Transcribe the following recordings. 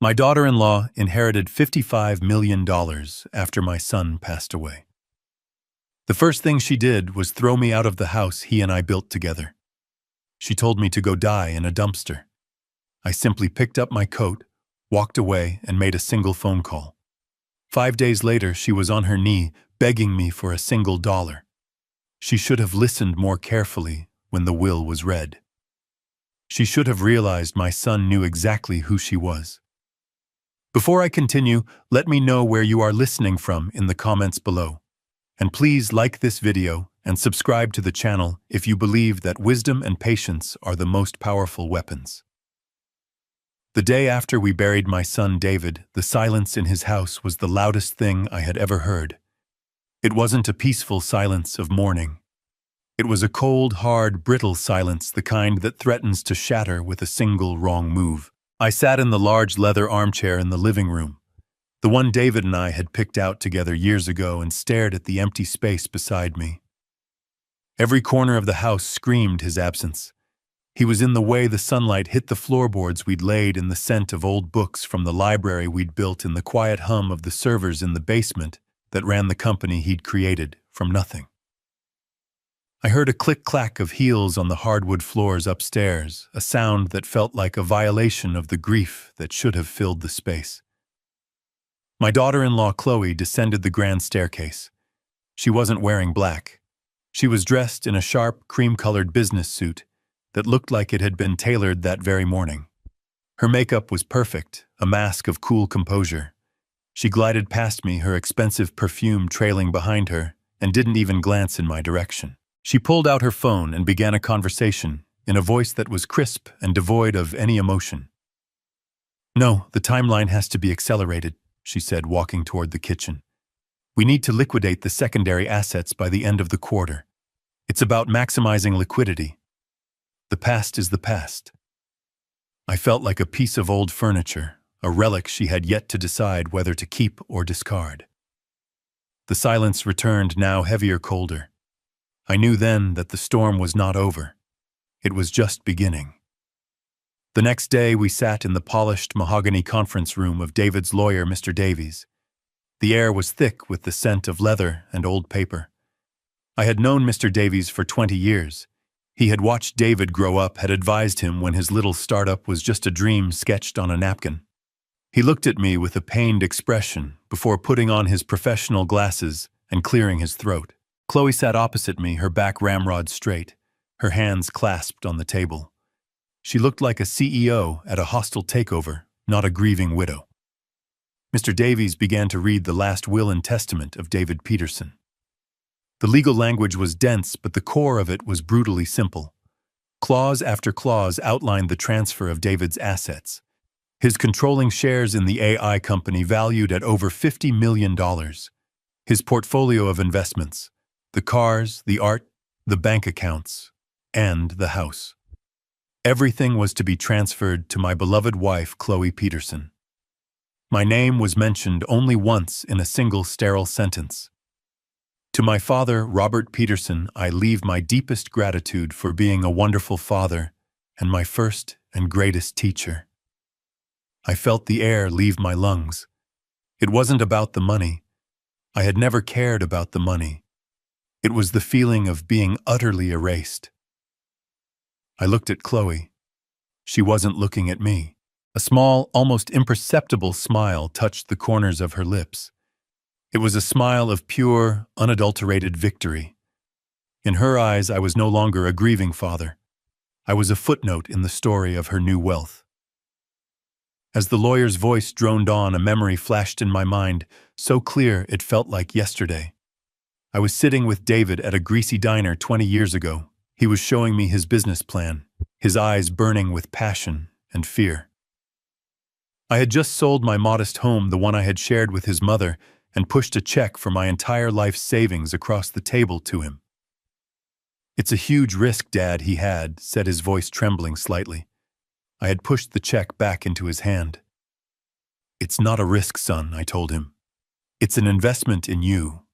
My daughter-in-law inherited $55 million after my son passed away. The first thing she did was throw me out of the house he and I built together. She told me to go die in a dumpster. I simply picked up my coat, walked away, and made a single phone call. 5 days later, she was on her knee, begging me for a single dollar. She should have listened more carefully when the will was read. She should have realized my son knew exactly who she was. Before I continue, let me know where you are listening from in the comments below. And please like this video and subscribe to the channel if you believe that wisdom and patience are the most powerful weapons. The day after we buried my son David, the silence in his house was the loudest thing I had ever heard. It wasn't a peaceful silence of mourning. It was a cold, hard, brittle silence, the kind that threatens to shatter with a single wrong move. I sat in the large leather armchair in the living room, the one David and I had picked out together years ago, and stared at the empty space beside me. Every corner of the house screamed his absence. He was in the way the sunlight hit the floorboards we'd laid, in the scent of old books from the library we'd built, in the quiet hum of the servers in the basement that ran the company he'd created from nothing. I heard a click-clack of heels on the hardwood floors upstairs, a sound that felt like a violation of the grief that should have filled the space. My daughter-in-law Chloe descended the grand staircase. She wasn't wearing black. She was dressed in a sharp, cream-colored business suit that looked like it had been tailored that very morning. Her makeup was perfect, a mask of cool composure. She glided past me, her expensive perfume trailing behind her, and didn't even glance in my direction. She pulled out her phone and began a conversation in a voice that was crisp and devoid of any emotion. "No, the timeline has to be accelerated," she said, walking toward the kitchen. "We need to liquidate the secondary assets by the end of the quarter. It's about maximizing liquidity. The past is the past." I felt like a piece of old furniture, a relic she had yet to decide whether to keep or discard. The silence returned, now heavier, colder. I knew then that the storm was not over. It was just beginning. The next day we sat in the polished mahogany conference room of David's lawyer, Mr. Davies. The air was thick with the scent of leather and old paper. I had known Mr. Davies for 20 years. He had watched David grow up, had advised him when his little startup was just a dream sketched on a napkin. He looked at me with a pained expression before putting on his professional glasses and clearing his throat. Chloe sat opposite me, her back ramrod straight, her hands clasped on the table. She looked like a CEO at a hostile takeover, not a grieving widow. Mr. Davies began to read the last will and testament of David Peterson. The legal language was dense, but the core of it was brutally simple. Clause after clause outlined the transfer of David's assets. His controlling shares in the AI company valued at over $50 million. His portfolio of investments, the cars, the art, the bank accounts, and the house. Everything was to be transferred to my beloved wife, Chloe Peterson. My name was mentioned only once in a single sterile sentence. To my father, Robert Peterson, I leave my deepest gratitude for being a wonderful father and my first and greatest teacher. I felt the air leave my lungs. It wasn't about the money. I had never cared about the money. It was the feeling of being utterly erased. I looked at Chloe. She wasn't looking at me. A small, almost imperceptible smile touched the corners of her lips. It was a smile of pure, unadulterated victory. In her eyes, I was no longer a grieving father. I was a footnote in the story of her new wealth. As the lawyer's voice droned on, a memory flashed in my mind, so clear it felt like yesterday. I was sitting with David at a greasy diner 20 years ago. He was showing me his business plan, his eyes burning with passion and fear. I had just sold my modest home, the one I had shared with his mother, and pushed a check for my entire life's savings across the table to him. "It's a huge risk, Dad," he had, said, his voice trembling slightly. I had pushed the check back into his hand. "It's not a risk, son," I told him. "It's an investment in you."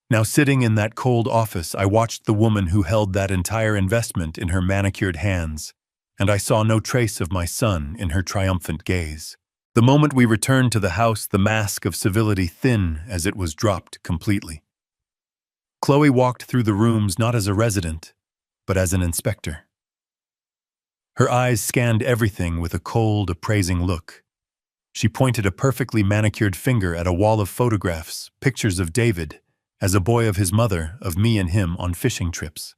Now, sitting in that cold office, I watched the woman who held that entire investment in her manicured hands, and I saw no trace of my son in her triumphant gaze. The moment we returned to the house, the mask of civility thin as it was dropped completely. Chloe walked through the rooms not as a resident, but as an inspector. Her eyes scanned everything with a cold, appraising look. She pointed a perfectly manicured finger at a wall of photographs, pictures of David, as a boy of his mother, of me and him on fishing trips.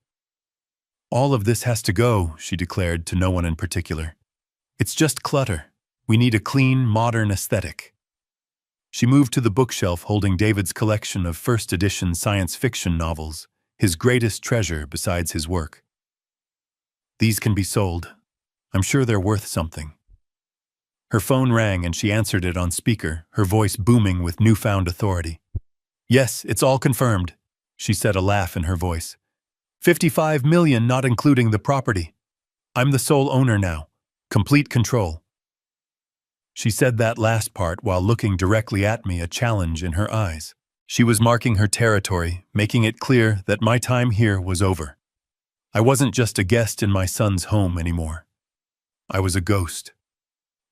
All of this has to go, she declared to no one in particular. It's just clutter. We need a clean, modern aesthetic. She moved to the bookshelf holding David's collection of first edition science fiction novels, his greatest treasure besides his work. These can be sold. I'm sure they're worth something. Her phone rang and she answered it on speaker, her voice booming with newfound authority. Yes, it's all confirmed, she said, a laugh in her voice. 55 million, not including the property. I'm the sole owner now. Complete control. She said that last part while looking directly at me, a challenge in her eyes. She was marking her territory, making it clear that my time here was over. I wasn't just a guest in my son's home anymore. I was a ghost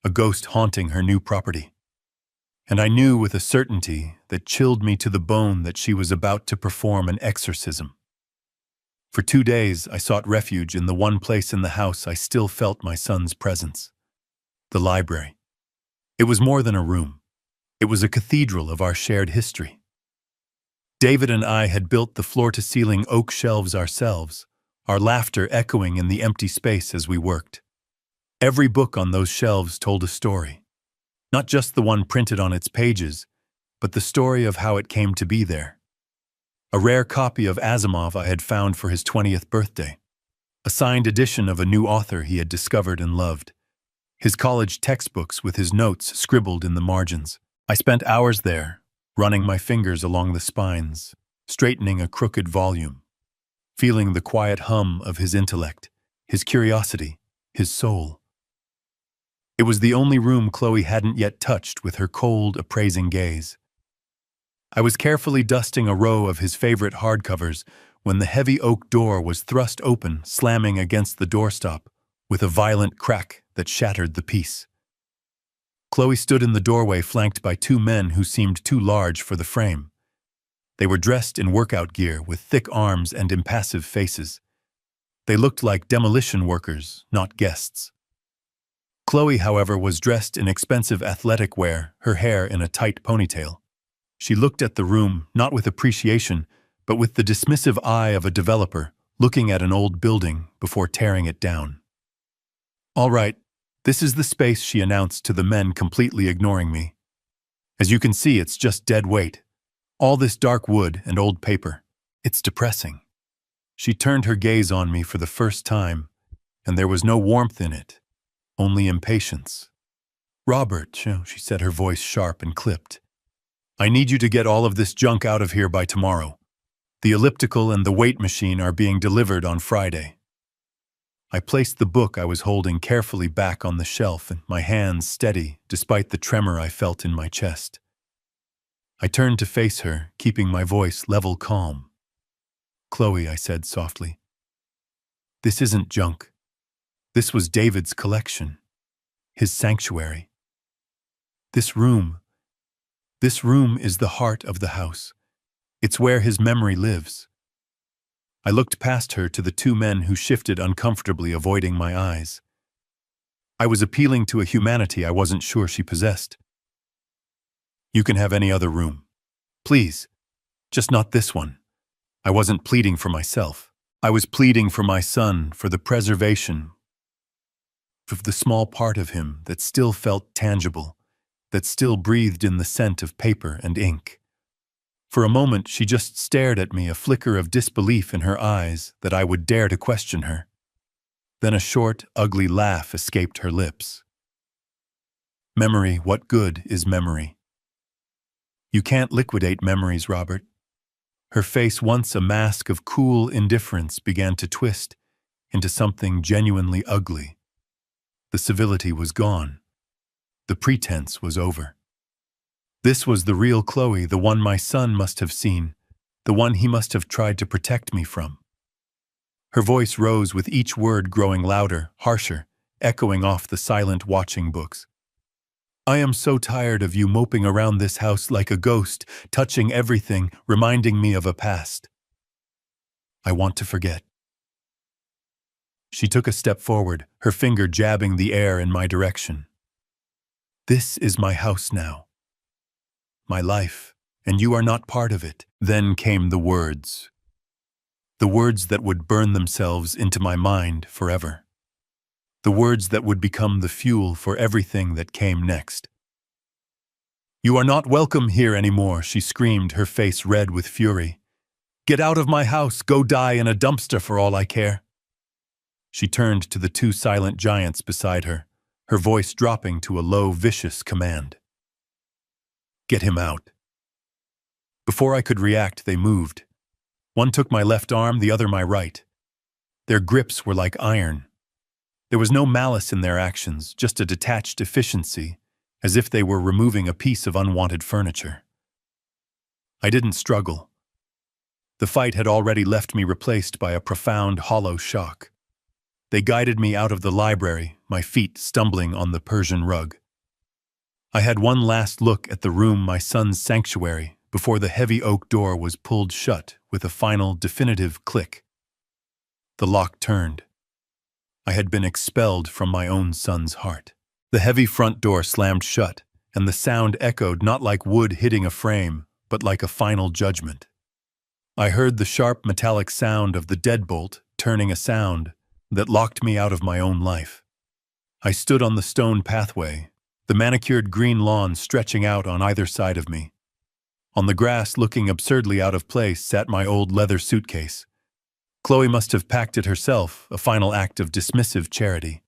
haunting her new property. And I knew with a certainty that chilled me to the bone that she was about to perform an exorcism. For 2 days, I sought refuge in the one place in the house I still felt my son's presence. The library. It was more than a room. It was a cathedral of our shared history. David and I had built the floor-to-ceiling oak shelves ourselves, our laughter echoing in the empty space as we worked. Every book on those shelves told a story. Not just the one printed on its pages, but the story of how it came to be there. A rare copy of Asimov I had found for his 20th birthday. A signed edition of a new author he had discovered and loved. His college textbooks with his notes scribbled in the margins. I spent hours there, running my fingers along the spines, straightening a crooked volume, feeling the quiet hum of his intellect, his curiosity, his soul. It was the only room Chloe hadn't yet touched with her cold, appraising gaze. I was carefully dusting a row of his favorite hardcovers when the heavy oak door was thrust open, slamming against the doorstop with a violent crack that shattered the peace. Chloe stood in the doorway flanked by 2 men who seemed too large for the frame. They were dressed in workout gear with thick arms and impassive faces. They looked like demolition workers, not guests. Chloe, however, was dressed in expensive athletic wear, her hair in a tight ponytail. She looked at the room, not with appreciation, but with the dismissive eye of a developer looking at an old building before tearing it down. All right, this is the space, she announced to the men, completely ignoring me. As you can see, it's just dead weight. All this dark wood and old paper. It's depressing. She turned her gaze on me for the first time, and there was no warmth in it. Only impatience. Robert, she said, her voice sharp and clipped. I need you to get all of this junk out of here by tomorrow. The elliptical and the weight machine are being delivered on Friday. I placed the book I was holding carefully back on the shelf, and my hands steady despite the tremor I felt in my chest. I turned to face her, keeping my voice level calm. Chloe, I said softly, this isn't junk. This was David's collection, his sanctuary. This room is the heart of the house. It's where his memory lives. I looked past her to the 2 men who shifted uncomfortably, avoiding my eyes. I was appealing to a humanity I wasn't sure she possessed. You can have any other room. Please, just not this one. I wasn't pleading for myself. I was pleading for my son, for the preservation of the small part of him that still felt tangible, that still breathed in the scent of paper and ink. For a moment, she just stared at me, a flicker of disbelief in her eyes that I would dare to question her. Then a short, ugly laugh escaped her lips. Memory, what good is memory? You can't liquidate memories, Robert. Her face, once a mask of cool indifference, began to twist into something genuinely ugly. The civility was gone. The pretense was over. This was the real Chloe, the one my son must have seen, the one he must have tried to protect me from. Her voice rose with each word growing louder, harsher, echoing off the silent watching books. I am so tired of you moping around this house like a ghost, touching everything, reminding me of a past. I want to forget. She took a step forward, her finger jabbing the air in my direction. This is my house now. My life, and you are not part of it. Then came the words. The words that would burn themselves into my mind forever. The words that would become the fuel for everything that came next. You are not welcome here anymore, she screamed, her face red with fury. Get out of my house, go die in a dumpster for all I care. She turned to the two silent giants beside her, her voice dropping to a low, vicious command. Get him out. Before I could react, they moved. One took my left arm, the other my right. Their grips were like iron. There was no malice in their actions, just a detached efficiency, as if they were removing a piece of unwanted furniture. I didn't struggle. The fight had already left me replaced by a profound, hollow shock. They guided me out of the library, my feet stumbling on the Persian rug. I had one last look at the room, my son's sanctuary, before the heavy oak door was pulled shut with a final, definitive click. The lock turned. I had been expelled from my own son's heart. The heavy front door slammed shut, and the sound echoed not like wood hitting a frame, but like a final judgment. I heard the sharp metallic sound of the deadbolt turning a sound that locked me out of my own life. I stood on the stone pathway, the manicured green lawn stretching out on either side of me. On the grass, looking absurdly out of place, sat my old leather suitcase. Chloe must have packed it herself, a final act of dismissive charity.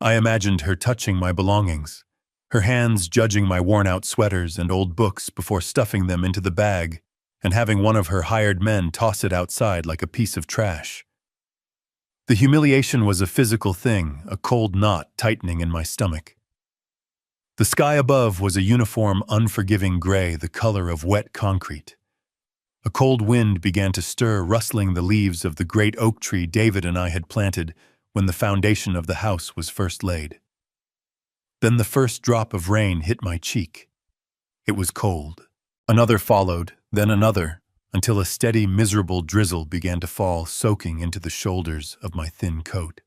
I imagined her touching my belongings, her hands judging my worn-out sweaters and old books before stuffing them into the bag and having one of her hired men toss it outside like a piece of trash. The humiliation was a physical thing, a cold knot tightening in my stomach. The sky above was a uniform, unforgiving gray, the color of wet concrete. A cold wind began to stir, rustling the leaves of the great oak tree David and I had planted when the foundation of the house was first laid. Then the first drop of rain hit my cheek. It was cold. Another followed, then another, until a steady, miserable drizzle began to fall, soaking into the shoulders of my thin coat.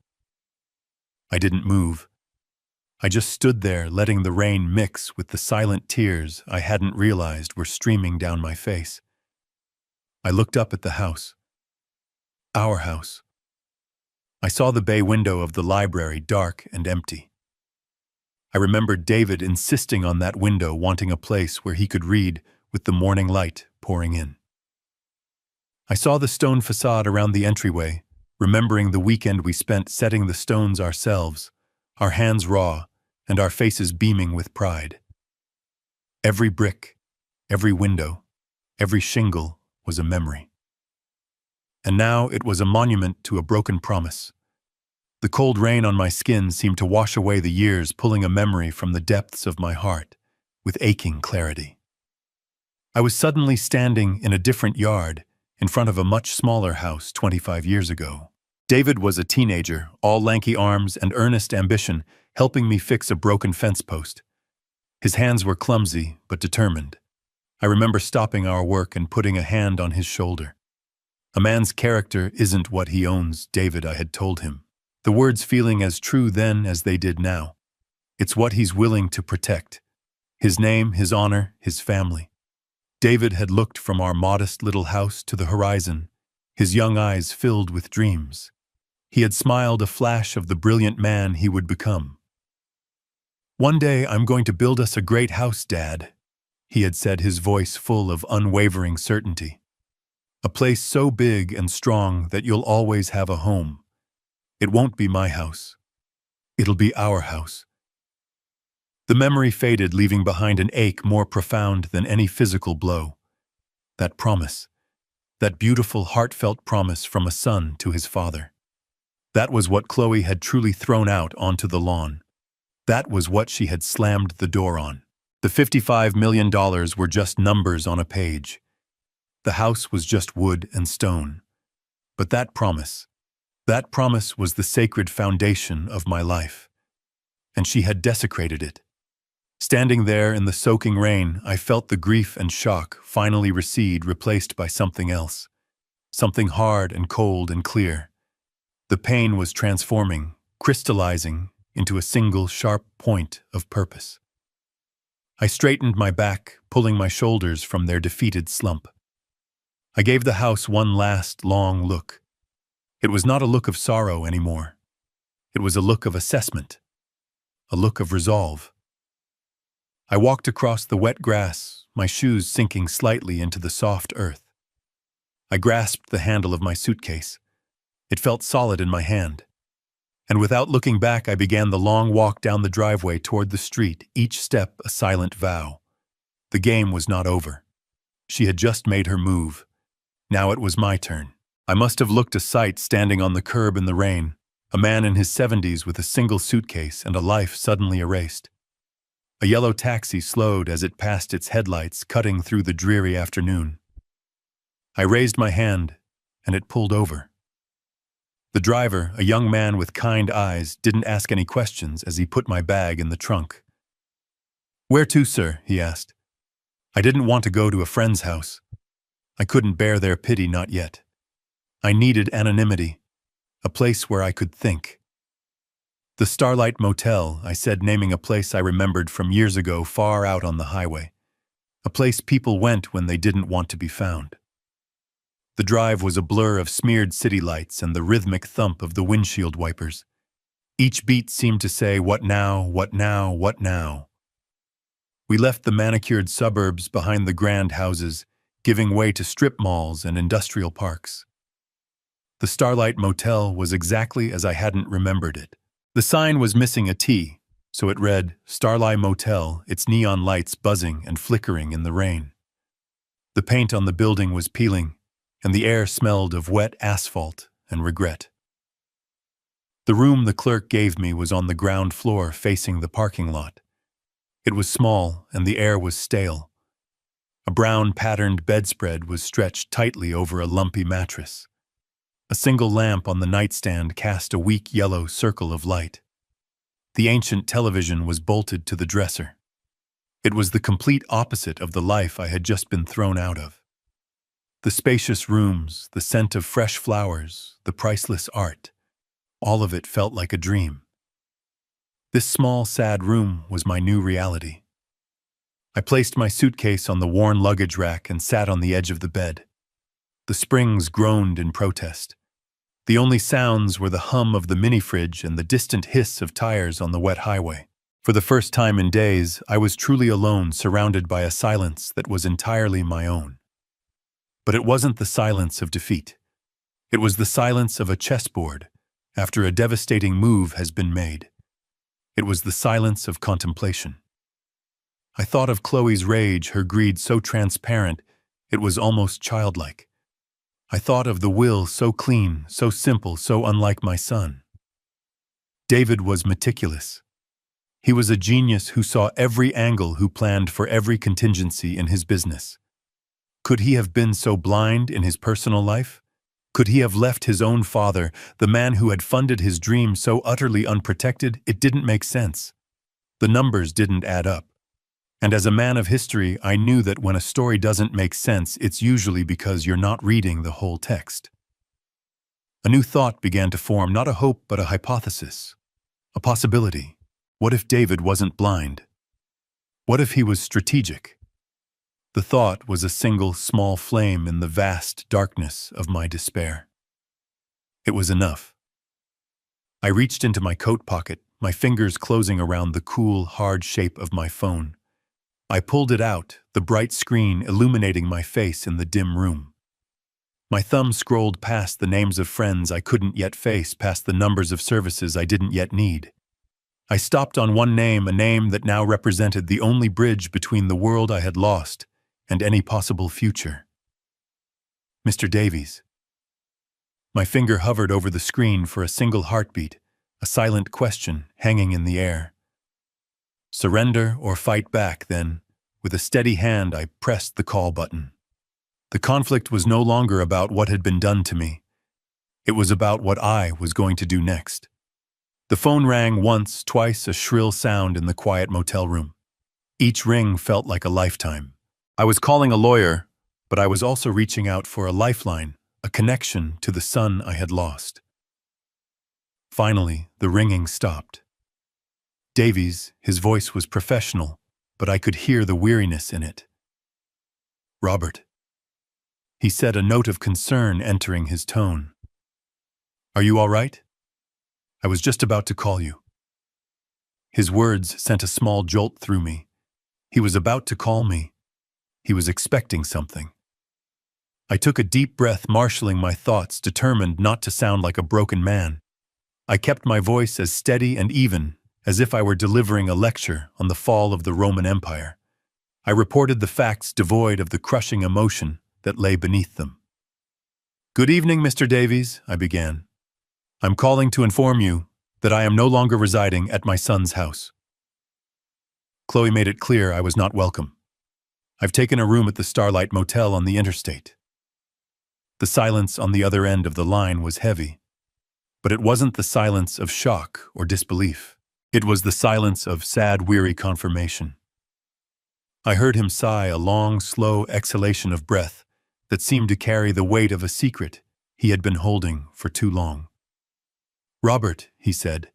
I didn't move. I just stood there, letting the rain mix with the silent tears I hadn't realized were streaming down my face. I looked up at the house. Our house. I saw the bay window of the library, dark and empty. I remembered David insisting on that window, wanting a place where he could read with the morning light pouring in. I saw the stone facade around the entryway, remembering the weekend we spent setting the stones ourselves, our hands raw and our faces beaming with pride. Every brick, every window, every shingle was a memory. And now it was a monument to a broken promise. The cold rain on my skin seemed to wash away the years, pulling a memory from the depths of my heart with aching clarity. I was suddenly standing in a different yard, in front of a much smaller house 25 years ago. David was a teenager, all lanky arms and earnest ambition, helping me fix a broken fence post. His hands were clumsy, but determined. I remember stopping our work and putting a hand on his shoulder. A man's character isn't what he owns, David, I had told him. The words feeling as true then as they did now. It's what he's willing to protect. His name, his honor, his family. David had looked from our modest little house to the horizon, his young eyes filled with dreams. He had smiled a flash of the brilliant man he would become. One day I'm going to build us a great house, Dad, he had said, his voice full of unwavering certainty. A place so big and strong that you'll always have a home. It won't be my house. It'll be our house. The memory faded, leaving behind an ache more profound than any physical blow. That promise. That beautiful, heartfelt promise from a son to his father. That was what Chloe had truly thrown out onto the lawn. That was what she had slammed the door on. The $55 million were just numbers on a page. The house was just wood and stone. But that promise was the sacred foundation of my life. And she had desecrated it. Standing there in the soaking rain, I felt the grief and shock finally recede, replaced by something else. Something hard and cold and clear. The pain was transforming, crystallizing into a single sharp point of purpose. I straightened my back, pulling my shoulders from their defeated slump. I gave the house one last, long look. It was not a look of sorrow anymore. It was a look of assessment, a look of resolve. I walked across the wet grass, my shoes sinking slightly into the soft earth. I grasped the handle of my suitcase. It felt solid in my hand. And without looking back, I began the long walk down the driveway toward the street, each step a silent vow. The game was not over. She had just made her move. Now it was my turn. I must have looked a sight standing on the curb in the rain, a man in his 70s with a single suitcase and a life suddenly erased. A yellow taxi slowed as it passed its headlights, cutting through the dreary afternoon. I raised my hand, and it pulled over. The driver, a young man with kind eyes, didn't ask any questions as he put my bag in the trunk. "Where to, sir?" he asked. I didn't want to go to a friend's house. I couldn't bear their pity, not yet. I needed anonymity, a place where I could think. "The Starlight Motel," I said, naming a place I remembered from years ago far out on the highway. A place people went when they didn't want to be found. The drive was a blur of smeared city lights and the rhythmic thump of the windshield wipers. Each beat seemed to say, "What now, what now, what now?" We left the manicured suburbs behind the grand houses, giving way to strip malls and industrial parks. The Starlight Motel was exactly as I hadn't remembered it. The sign was missing a T, so it read, Starlight Motel, its neon lights buzzing and flickering in the rain. The paint on the building was peeling, and the air smelled of wet asphalt and regret. The room the clerk gave me was on the ground floor facing the parking lot. It was small, and the air was stale. A brown patterned bedspread was stretched tightly over a lumpy mattress. A single lamp on the nightstand cast a weak yellow circle of light. The ancient television was bolted to the dresser. It was the complete opposite of the life I had just been thrown out of. The spacious rooms, the scent of fresh flowers, the priceless art, all of it felt like a dream. This small, sad room was my new reality. I placed my suitcase on the worn luggage rack and sat on the edge of the bed. The springs groaned in protest. The only sounds were the hum of the mini-fridge and the distant hiss of tires on the wet highway. For the first time in days, I was truly alone, surrounded by a silence that was entirely my own. But it wasn't the silence of defeat. It was the silence of a chessboard after a devastating move has been made. It was the silence of contemplation. I thought of Chloe's rage, her greed so transparent, it was almost childlike. I thought of the will so clean, so simple, so unlike my son. David was meticulous. He was a genius who saw every angle, who planned for every contingency in his business. Could he have been so blind in his personal life? Could he have left his own father, the man who had funded his dream, so utterly unprotected? It didn't make sense. The numbers didn't add up. And as a man of history, I knew that when a story doesn't make sense, it's usually because you're not reading the whole text. A new thought began to form, not a hope but a hypothesis, a possibility. What if David wasn't blind? What if he was strategic? The thought was a single small flame in the vast darkness of my despair. It was enough. I reached into my coat pocket, my fingers closing around the cool, hard shape of my phone. I pulled it out, the bright screen illuminating my face in the dim room. My thumb scrolled past the names of friends I couldn't yet face, past the numbers of services I didn't yet need. I stopped on one name, a name that now represented the only bridge between the world I had lost and any possible future. Mr. Davies. My finger hovered over the screen for a single heartbeat, a silent question hanging in the air. Surrender or fight back, then, with a steady hand I pressed the call button. The conflict was no longer about what had been done to me. It was about what I was going to do next. The phone rang once, twice, a shrill sound in the quiet motel room. Each ring felt like a lifetime. I was calling a lawyer, but I was also reaching out for a lifeline, a connection to the son I had lost. Finally, the ringing stopped. Davies, his voice was professional, but I could hear the weariness in it. "Robert," he said, a note of concern entering his tone. "Are you all right? I was just about to call you." His words sent a small jolt through me. He was about to call me. He was expecting something. I took a deep breath, marshaling my thoughts, determined not to sound like a broken man. I kept my voice as steady and even as if I were delivering a lecture on the fall of the Roman Empire. I reported the facts devoid of the crushing emotion that lay beneath them. "Good evening, Mr. Davies," I began. "I'm calling to inform you that I am no longer residing at my son's house." Chloe made it clear I was not welcome. "I've taken a room at the Starlight Motel on the interstate." The silence on the other end of the line was heavy, but it wasn't the silence of shock or disbelief. It was the silence of sad, weary confirmation. I heard him sigh, a long, slow exhalation of breath that seemed to carry the weight of a secret he had been holding for too long. "Robert," he said,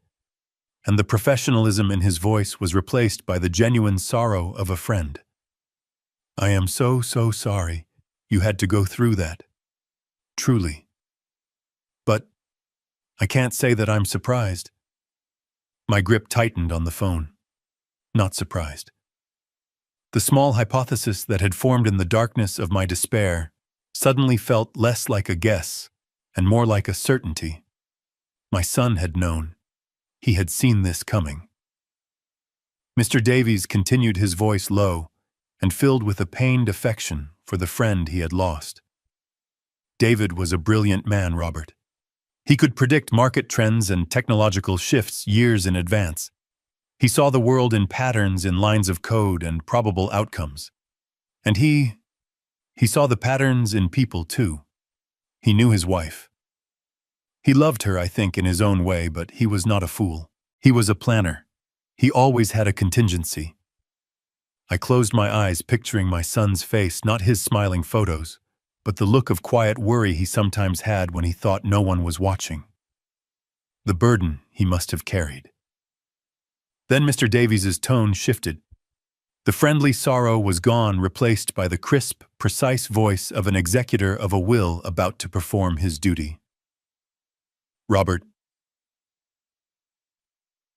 and the professionalism in his voice was replaced by the genuine sorrow of a friend. "I am so sorry you had to go through that. Truly. But I can't say that I'm surprised." My grip tightened on the phone. Not surprised. The small hypothesis that had formed in the darkness of my despair suddenly felt less like a guess and more like a certainty. My son had known. He had seen this coming. Mr. Davies continued, his voice low and filled with a pained affection for the friend he had lost. "David was a brilliant man, Robert. He could predict market trends and technological shifts years in advance. He saw the world in patterns, in lines of code and probable outcomes. And he saw the patterns in people too. He knew his wife. He loved her, I think, in his own way, but he was not a fool. He was a planner. He always had a contingency." I closed my eyes, picturing my son's face, not his smiling photos, but the look of quiet worry he sometimes had when he thought no one was watching. The burden he must have carried. Then Mr. Davies's tone shifted. The friendly sorrow was gone, replaced by the crisp, precise voice of an executor of a will about to perform his duty. "Robert,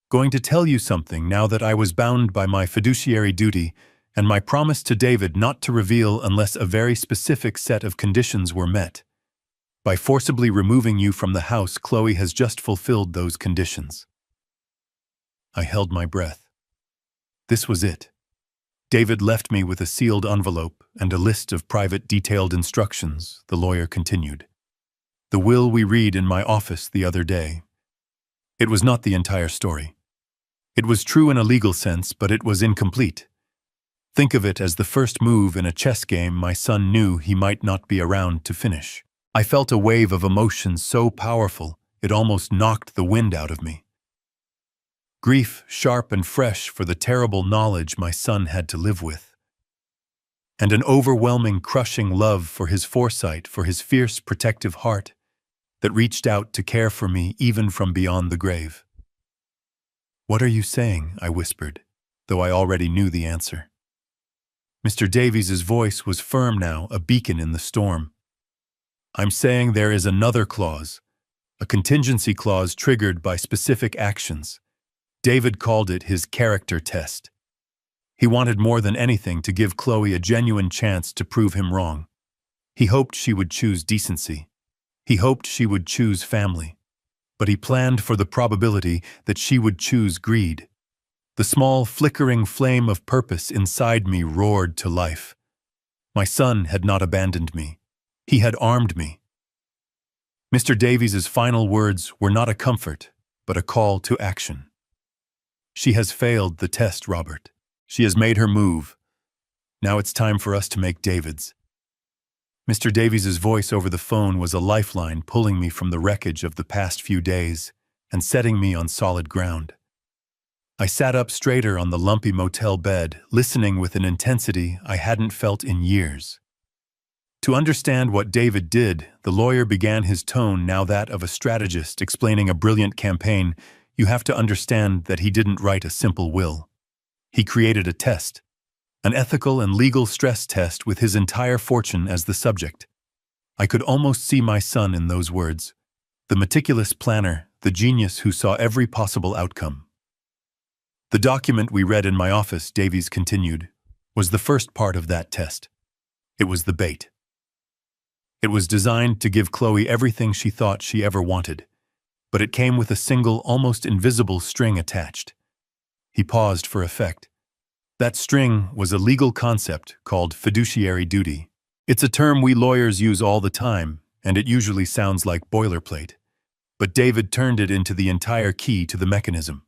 going to tell you something now that I was bound by my fiduciary duty and my promise to David not to reveal unless a very specific set of conditions were met. By forcibly removing you from the house, Chloe has just fulfilled those conditions." I held my breath. This was it. "David left me with a sealed envelope and a list of private detailed instructions," the lawyer continued. "The will we read in my office the other day. It was not the entire story. It was true in a legal sense, but it was incomplete. Think of it as the first move in a chess game my son knew he might not be around to finish." I felt a wave of emotion so powerful it almost knocked the wind out of me. Grief, sharp and fresh for the terrible knowledge my son had to live with. And an overwhelming, crushing love for his foresight, for his fierce, protective heart that reached out to care for me even from beyond the grave. "What are you saying?" I whispered, though I already knew the answer. Mr. Davies's voice was firm now, a beacon in the storm. "I'm saying there is another clause, a contingency clause triggered by specific actions. David called it his character test. He wanted more than anything to give Chloe a genuine chance to prove him wrong. He hoped she would choose decency. He hoped she would choose family. But he planned for the probability that she would choose greed. The small, flickering flame of purpose inside me roared to life. My son had not abandoned me. He had armed me." Mr. Davies's final words were not a comfort, but a call to action. "She has failed the test, Robert. She has made her move. Now it's time for us to make David's." Mr. Davies's voice over the phone was a lifeline, pulling me from the wreckage of the past few days and setting me on solid ground. I sat up straighter on the lumpy motel bed, listening with an intensity I hadn't felt in years. To understand what David did, the lawyer began his tone now that of a strategist explaining a brilliant campaign. You have to understand that he didn't write a simple will. He created a test, an ethical and legal stress test with his entire fortune as the subject. I could almost see my son in those words, the meticulous planner, the genius who saw every possible outcome. The document we read in my office, Davies continued, was the first part of that test. It was the bait. It was designed to give Chloe everything she thought she ever wanted, but it came with a single, almost invisible string attached. He paused for effect. That string was a legal concept called fiduciary duty. It's a term we lawyers use all the time, and it usually sounds like boilerplate. But David turned it into the entire key to the mechanism.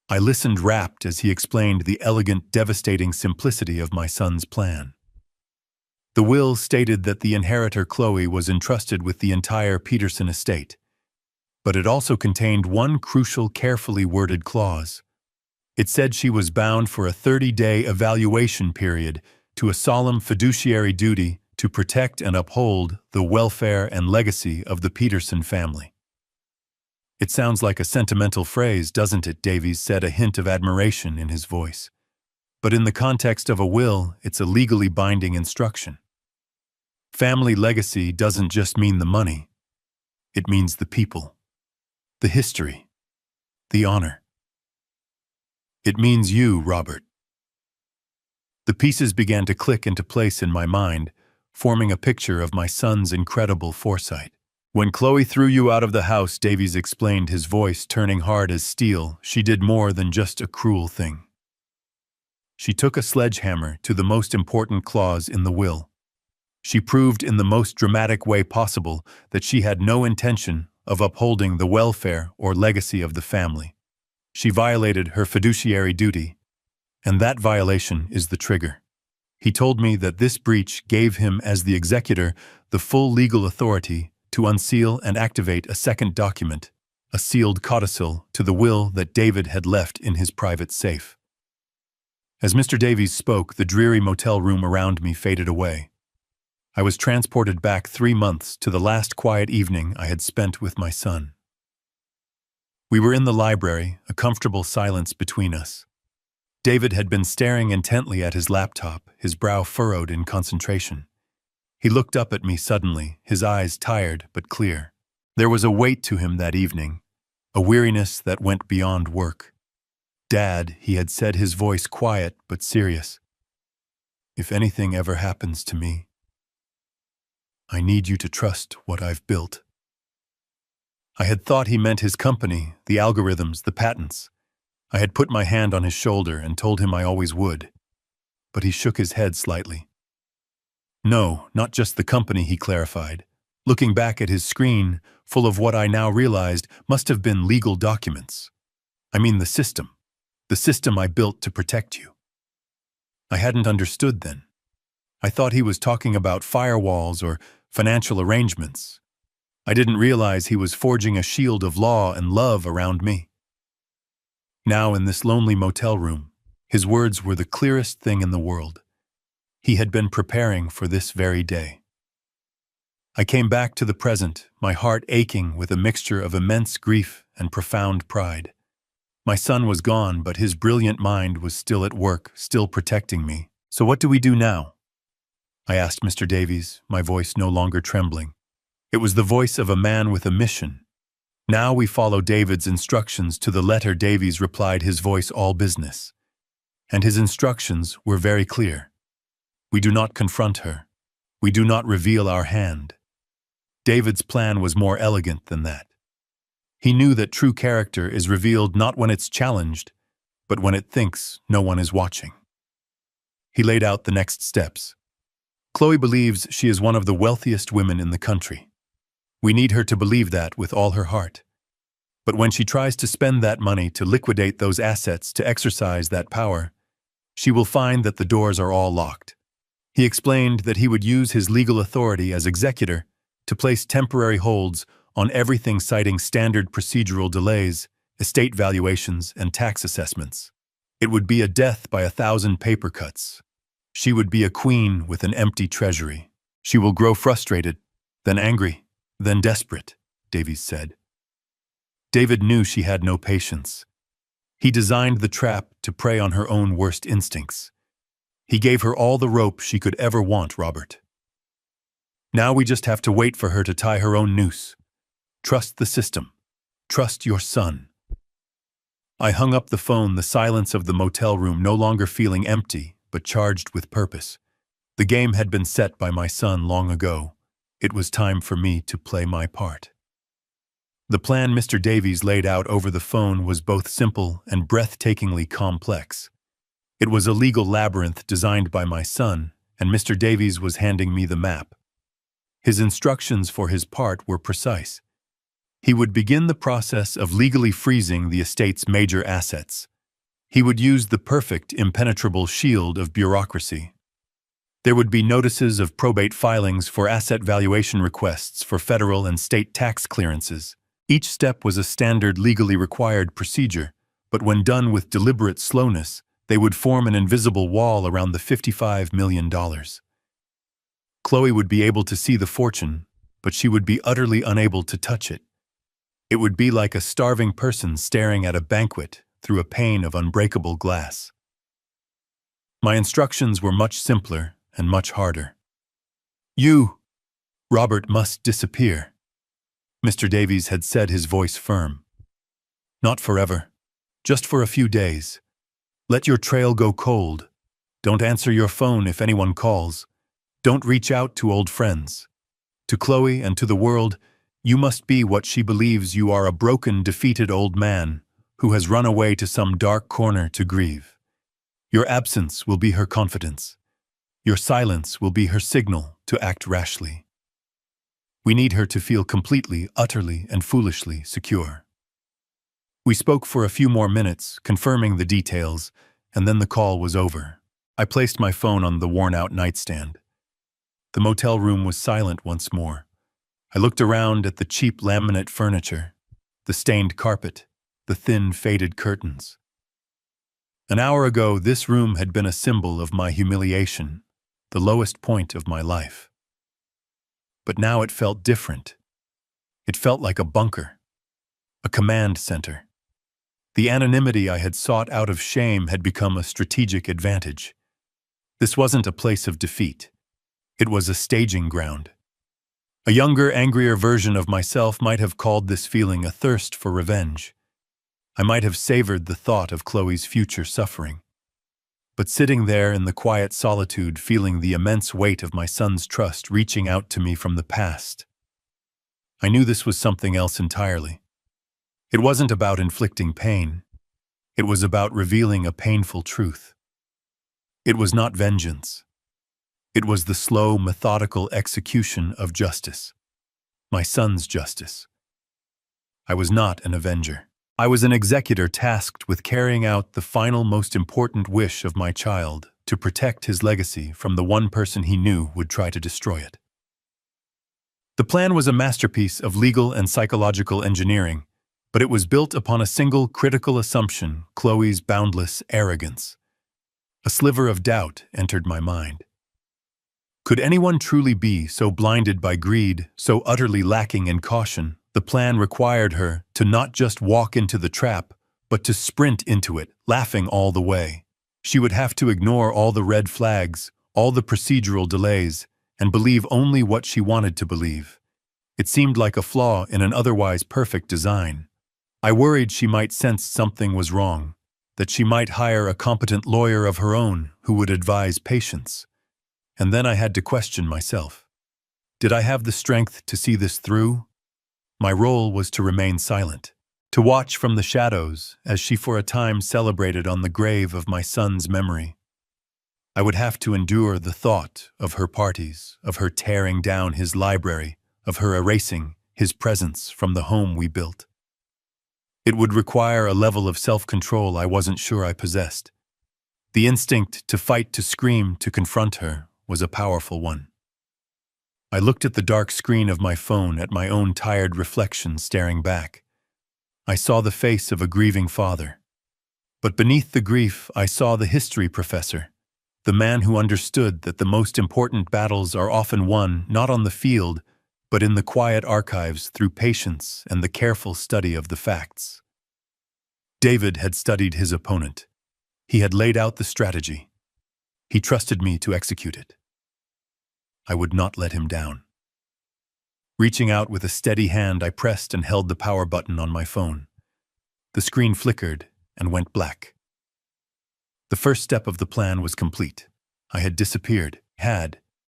I listened rapt as he explained the elegant, devastating simplicity of my son's plan. The will stated that the inheritor Chloe was entrusted with the entire Peterson estate, but it also contained one crucial, carefully worded clause. It said she was bound for a 30-day evaluation period to a solemn fiduciary duty to protect and uphold the welfare and legacy of the Peterson family. It sounds like a sentimental phrase, doesn't it? Davies said, a hint of admiration in his voice. But in the context of a will, it's a legally binding instruction. Family legacy doesn't just mean the money. It means the people, the history, the honor. It means you, Robert. The pieces began to click into place in my mind, forming a picture of my son's incredible foresight. When Chloe threw you out of the house, Davies explained, his voice turning hard as steel, she did more than just a cruel thing. She took a sledgehammer to the most important clause in the will. She proved in the most dramatic way possible that she had no intention of upholding the welfare or legacy of the family. She violated her fiduciary duty, and that violation is the trigger. He told me that this breach gave him, as the executor, the full legal authority to unseal and activate a second document, a sealed codicil to the will that David had left in his private safe. As Mr. Davies spoke, the dreary motel room around me faded away. I was transported back 3 months to the last quiet evening I had spent with my son. We were in the library, a comfortable silence between us. David had been staring intently at his laptop, his brow furrowed in concentration. He looked up at me suddenly, his eyes tired but clear. There was a weight to him that evening, a weariness that went beyond work. "Dad," he had said, his voice quiet but serious, "if anything ever happens to me, I need you to trust what I've built." I had thought he meant his company, the algorithms, the patents. I had put my hand on his shoulder and told him I always would. But he shook his head slightly. "No, not just the company," he clarified, looking back at his screen, full of what I now realized must have been legal documents. "I mean the system I built to protect you." I hadn't understood then. I thought he was talking about firewalls or financial arrangements. I didn't realize he was forging a shield of law and love around me. Now, in this lonely motel room, his words were the clearest thing in the world. He had been preparing for this very day. I came back to the present, my heart aching with a mixture of immense grief and profound pride. My son was gone, but his brilliant mind was still at work, still protecting me. "So what do we do now?" I asked Mr. Davies, my voice no longer trembling. It was the voice of a man with a mission. "Now we follow David's instructions to the letter," Davies replied, his voice all business. And his instructions were very clear. We do not confront her. We do not reveal our hand. David's plan was more elegant than that. He knew that true character is revealed not when it's challenged, but when it thinks no one is watching. He laid out the next steps. "Chloe believes she is one of the wealthiest women in the country. We need her to believe that with all her heart. But when she tries to spend that money to liquidate those assets, to exercise that power, she will find that the doors are all locked." He explained that he would use his legal authority as executor to place temporary holds on everything, citing standard procedural delays, estate valuations, and tax assessments. It would be a death by 1,000 paper cuts. She would be a queen with an empty treasury. She will grow frustrated, then angry, then desperate, Davies said. David knew she had no patience. He designed the trap to prey on her own worst instincts. He gave her all the rope she could ever want, Robert. Now we just have to wait for her to tie her own noose. Trust the system. Trust your son. I hung up the phone, the silence of the motel room no longer feeling empty, but charged with purpose. The game had been set by my son long ago. It was time for me to play my part. The plan Mr. Davies laid out over the phone was both simple and breathtakingly complex. It was a legal labyrinth designed by my son, and Mr. Davies was handing me the map. His instructions for his part were precise. He would begin the process of legally freezing the estate's major assets. He would use the perfect, impenetrable shield of bureaucracy. There would be notices of probate filings for asset valuation requests for federal and state tax clearances. Each step was a standard legally required procedure, but when done with deliberate slowness, they would form an invisible wall around the $55 million. Chloe would be able to see the fortune, but she would be utterly unable to touch it. It would be like a starving person staring at a banquet through a pane of unbreakable glass. My instructions were much simpler and much harder. Robert must disappear. Mr. Davies had said, his voice firm. Not forever, just for a few days. Let your trail go cold. Don't answer your phone if anyone calls. Don't reach out to old friends. To Chloe and to the world, you must be what she believes you are, a broken, defeated old man who has run away to some dark corner to grieve. Your absence will be her confidence. Your silence will be her signal to act rashly. We need her to feel completely, utterly, and foolishly secure. We spoke for a few more minutes, confirming the details, and then the call was over. I placed my phone on the worn-out nightstand. The motel room was silent once more. I looked around at the cheap laminate furniture, the stained carpet, the thin, faded curtains. An hour ago, this room had been a symbol of my humiliation, the lowest point of my life. But now it felt different. It felt like a bunker, a command center. The anonymity I had sought out of shame had become a strategic advantage. This wasn't a place of defeat. It was a staging ground. A younger, angrier version of myself might have called this feeling a thirst for revenge. I might have savored the thought of Chloe's future suffering. But sitting there in the quiet solitude, feeling the immense weight of my son's trust reaching out to me from the past, I knew this was something else entirely. It wasn't about inflicting pain. It was about revealing a painful truth. It was not vengeance. It was the slow, methodical execution of justice. My son's justice. I was not an avenger. I was an executor tasked with carrying out the final, most important wish of my child, to protect his legacy from the one person he knew would try to destroy it. The plan was a masterpiece of legal and psychological engineering, but it was built upon a single critical assumption: Chloe's boundless arrogance. A sliver of doubt entered my mind. Could anyone truly be so blinded by greed, so utterly lacking in caution? The plan required her to not just walk into the trap, but to sprint into it, laughing all the way. She would have to ignore all the red flags, all the procedural delays, and believe only what she wanted to believe. It seemed like a flaw in an otherwise perfect design. I worried she might sense something was wrong, that she might hire a competent lawyer of her own who would advise patience. And then I had to question myself. Did I have the strength to see this through? My role was to remain silent, to watch from the shadows as she for a time celebrated on the grave of my son's memory. I would have to endure the thought of her parties, of her tearing down his library, of her erasing his presence from the home we built. It would require a level of self-control I wasn't sure I possessed. The instinct to fight, to scream, to confront her was a powerful one. I looked at the dark screen of my phone, at my own tired reflection staring back. I saw the face of a grieving father. But beneath the grief, I saw the history professor, the man who understood that the most important battles are often won not on the field, but in the quiet archives through patience and the careful study of the facts. David had studied his opponent. He had laid out the strategy. He trusted me to execute it. I would not let him down. Reaching out with a steady hand, I pressed and held the power button on my phone. The screen flickered and went black. The first step of the plan was complete. I had disappeared.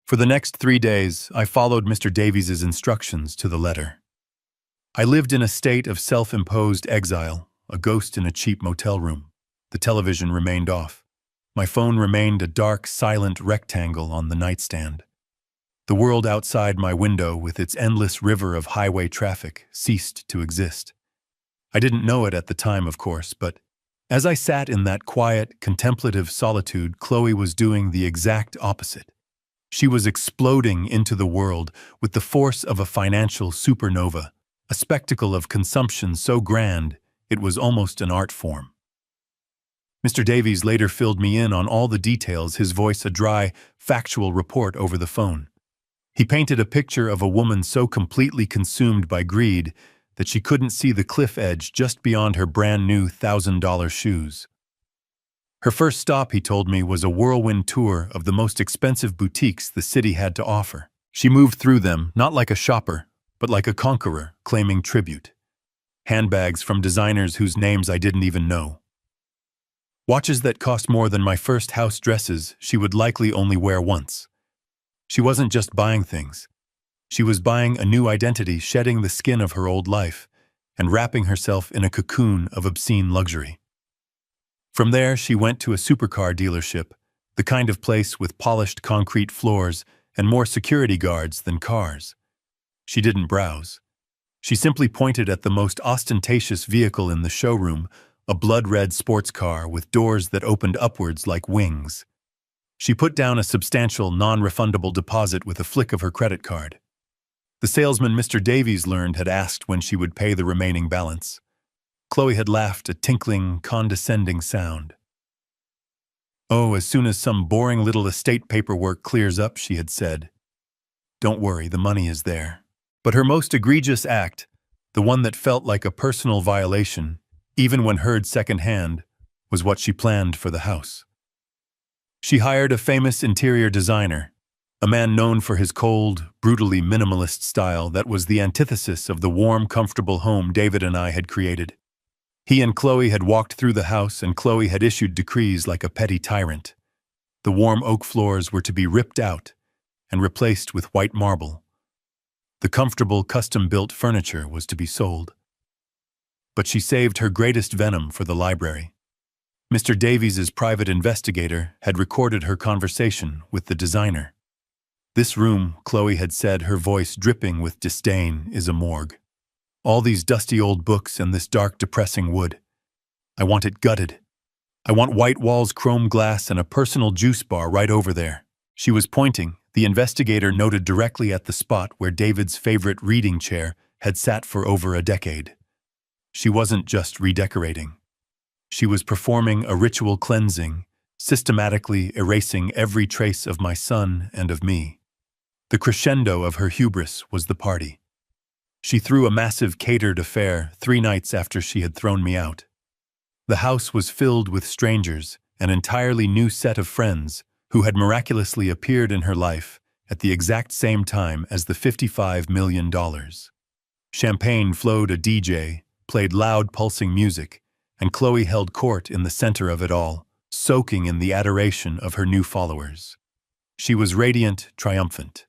For the next 3 days, I followed Mr. Davies's instructions to the letter. I lived in a state of self-imposed exile, a ghost in a cheap motel room. The television remained off. My phone remained a dark, silent rectangle on the nightstand. The world outside my window, with its endless river of highway traffic, ceased to exist. I didn't know it at the time, of course, but as I sat in that quiet, contemplative solitude, Chloe was doing the exact opposite. She was exploding into the world with the force of a financial supernova, a spectacle of consumption so grand it was almost an art form. Mr. Davies later filled me in on all the details, his voice a dry, factual report over the phone. He painted a picture of a woman so completely consumed by greed that she couldn't see the cliff edge just beyond her brand-new $1,000 shoes. Her first stop, he told me, was a whirlwind tour of the most expensive boutiques the city had to offer. She moved through them, not like a shopper, but like a conqueror, claiming tribute. Handbags from designers whose names I didn't even know. Watches that cost more than my first house dresses she would likely only wear once. She wasn't just buying things. She was buying a new identity, shedding the skin of her old life, and wrapping herself in a cocoon of obscene luxury. From there, she went to a supercar dealership, the kind of place with polished concrete floors and more security guards than cars. She didn't browse. She simply pointed at the most ostentatious vehicle in the showroom, a blood-red sports car with doors that opened upwards like wings. She put down a substantial, non-refundable deposit with a flick of her credit card. The salesman Mr. Davies learned had asked when she would pay the remaining balance. Chloe had laughed a tinkling, condescending sound. "Oh, as soon as some boring little estate paperwork clears up," she had said. "Don't worry, the money is there." But her most egregious act, the one that felt like a personal violation, even when heard secondhand, was what she planned for the house. She hired a famous interior designer, a man known for his cold, brutally minimalist style that was the antithesis of the warm, comfortable home David and I had created. He and Chloe had walked through the house, and Chloe had issued decrees like a petty tyrant. The warm oak floors were to be ripped out and replaced with white marble. The comfortable, custom-built furniture was to be sold. But she saved her greatest venom for the library. Mr. Davies's private investigator had recorded her conversation with the designer. "This room," Chloe had said, her voice dripping with disdain, "is a morgue. All these dusty old books and this dark, depressing wood. I want it gutted. I want white walls, chrome glass, and a personal juice bar right over there." She was pointing. The investigator noted directly at the spot where David's favorite reading chair had sat for over a decade. She wasn't just redecorating. She was performing a ritual cleansing, systematically erasing every trace of my son and of me. The crescendo of her hubris was the party. She threw a massive catered affair 3 nights after she had thrown me out. The house was filled with strangers, an entirely new set of friends who had miraculously appeared in her life at the exact same time as the $55 million. Champagne flowed, a DJ played loud, pulsing music, and Chloe held court in the center of it all, soaking in the adoration of her new followers. She was radiant, triumphant.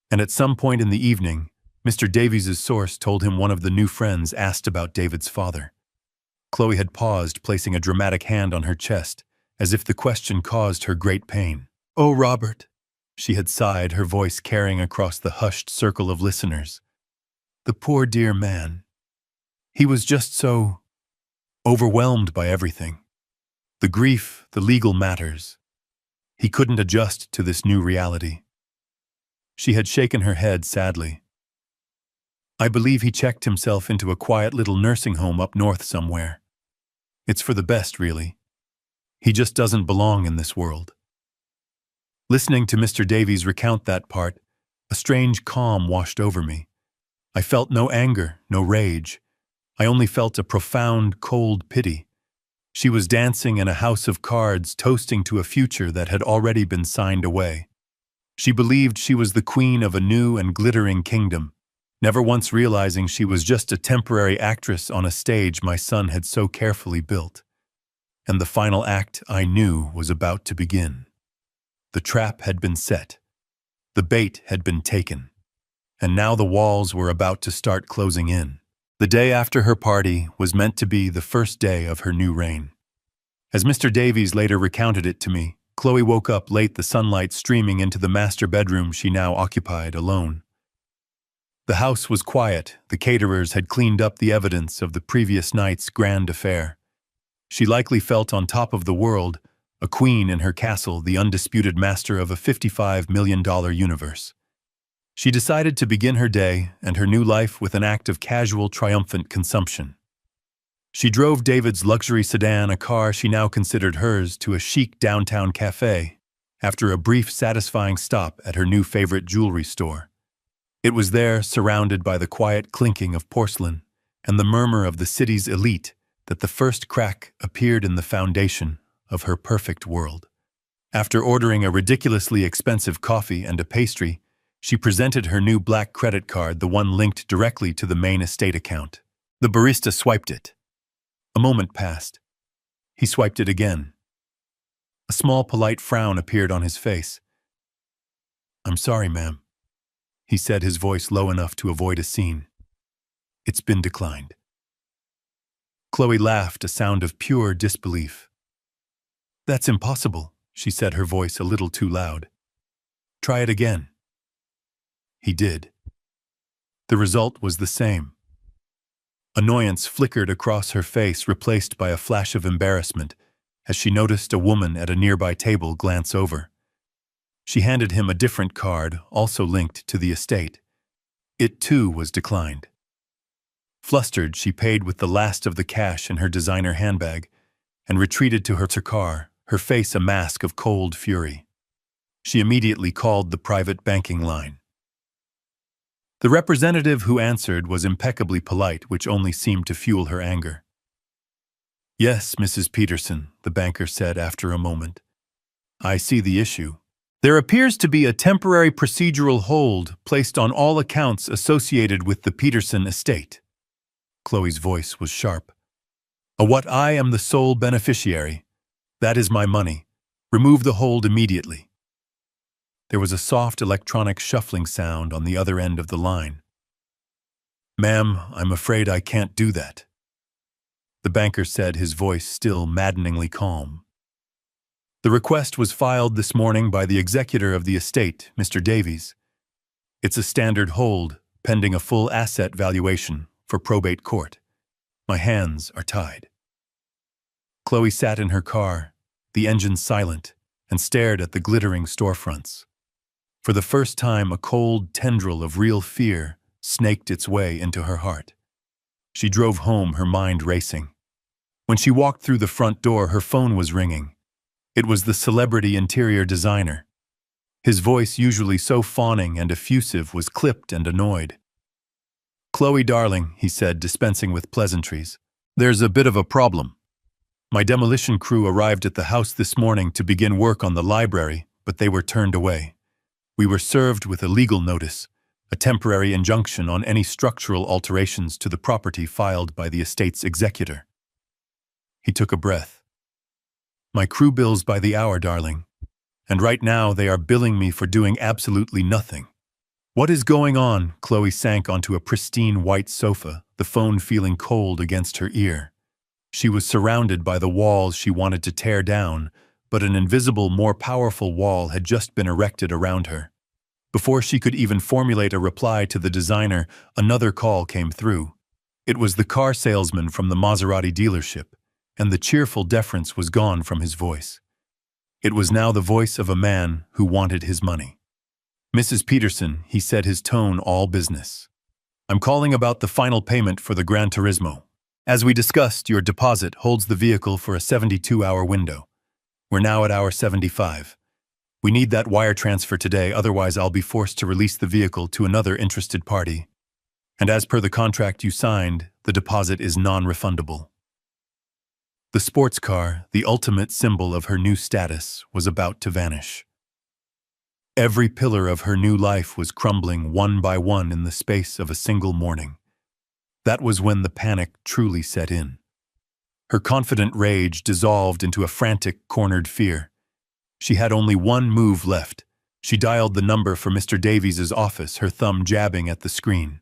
And at some point in the evening, Mr. Davies's source told him one of the new friends asked about David's father. Chloe had paused, placing a dramatic hand on her chest, as if the question caused her great pain. "Oh, Robert," she had sighed, her voice carrying across the hushed circle of listeners. "The poor dear man. He was just so overwhelmed by everything. The grief, the legal matters. He couldn't adjust to this new reality." She had shaken her head sadly. I believe he checked himself into a quiet little nursing home up north somewhere. It's for the best, really. He just doesn't belong in this world. Listening to Mr. Davies recount that part, a strange calm washed over me. I felt no anger, no rage. I only felt a profound, cold pity. She was dancing in a house of cards, toasting to a future that had already been signed away. She believed she was the queen of a new and glittering kingdom, never once realizing she was just a temporary actress on a stage my son had so carefully built. And the final act, I knew, was about to begin. The trap had been set. The bait had been taken. And now the walls were about to start closing in. The day after her party was meant to be the first day of her new reign. As Mr. Davies later recounted it to me, Chloe woke up late, the sunlight streaming into the master bedroom she now occupied alone. The house was quiet. The caterers had cleaned up the evidence of the previous night's grand affair. She likely felt on top of the world, a queen in her castle, the undisputed master of a $55 million universe. She decided to begin her day and her new life with an act of casual, triumphant consumption. She drove David's luxury sedan, a car she now considered hers, to a chic downtown cafe, after a brief, satisfying stop at her new favorite jewelry store. It was there, surrounded by the quiet clinking of porcelain and the murmur of the city's elite, that the first crack appeared in the foundation of her perfect world. After ordering a ridiculously expensive coffee and a pastry, she presented her new black credit card, the one linked directly to the main estate account. The barista swiped it. A moment passed. He swiped it again. A small, polite frown appeared on his face. "I'm sorry, ma'am," he said, his voice low enough to avoid a scene. "It's been declined." Chloe laughed, a sound of pure disbelief. "That's impossible," she said, her voice a little too loud. "Try it again." He did. The result was the same. Annoyance flickered across her face, replaced by a flash of embarrassment, as she noticed a woman at a nearby table glance over. She handed him a different card, also linked to the estate. It, too, was declined. Flustered, she paid with the last of the cash in her designer handbag and retreated to her car, her face a mask of cold fury. She immediately called the private banking line. The representative who answered was impeccably polite, which only seemed to fuel her anger. "Yes, Mrs. Peterson," the banker said after a moment. "I see the issue. There appears to be a temporary procedural hold placed on all accounts associated with the Peterson estate." Chloe's voice was sharp. "What I am the sole beneficiary. That is my money. Remove the hold immediately." There was a soft electronic shuffling sound on the other end of the line. "Ma'am, I'm afraid I can't do that," the banker said, his voice still maddeningly calm. "The request was filed this morning by the executor of the estate, Mr. Davies. It's a standard hold, pending a full asset valuation for probate court. My hands are tied." Chloe sat in her car, the engine silent, and stared at the glittering storefronts. For the first time, a cold tendril of real fear snaked its way into her heart. She drove home, her mind racing. When she walked through the front door, her phone was ringing. It was the celebrity interior designer. His voice, usually so fawning and effusive, was clipped and annoyed. "Chloe, darling," he said, dispensing with pleasantries, "there's a bit of a problem. My demolition crew arrived at the house this morning to begin work on the library, but they were turned away. We were served with a legal notice, a temporary injunction on any structural alterations to the property filed by the estate's executor." He took a breath. "My crew bills by the hour, darling, and right now they are billing me for doing absolutely nothing." "What is going on?" Chloe sank onto a pristine white sofa, the phone feeling cold against her ear. She was surrounded by the walls she wanted to tear down, but an invisible, more powerful wall had just been erected around her. Before she could even formulate a reply to the designer, another call came through. It was the car salesman from the Maserati dealership, and the cheerful deference was gone from his voice. It was now the voice of a man who wanted his money. "Mrs. Peterson," he said, his tone all business. I'm calling about the final payment for the Gran Turismo. As we discussed, your deposit holds the vehicle for a 72-hour window. We're now at hour 75. We need that wire transfer today, otherwise I'll be forced to release the vehicle to another interested party. And as per the contract you signed, the deposit is non-refundable. The sports car, the ultimate symbol of her new status, was about to vanish. Every pillar of her new life was crumbling one by one in the space of a single morning. That was when the panic truly set in. Her confident rage dissolved into a frantic, cornered fear. She had only one move left. She dialed the number for Mr. Davies's office, her thumb jabbing at the screen.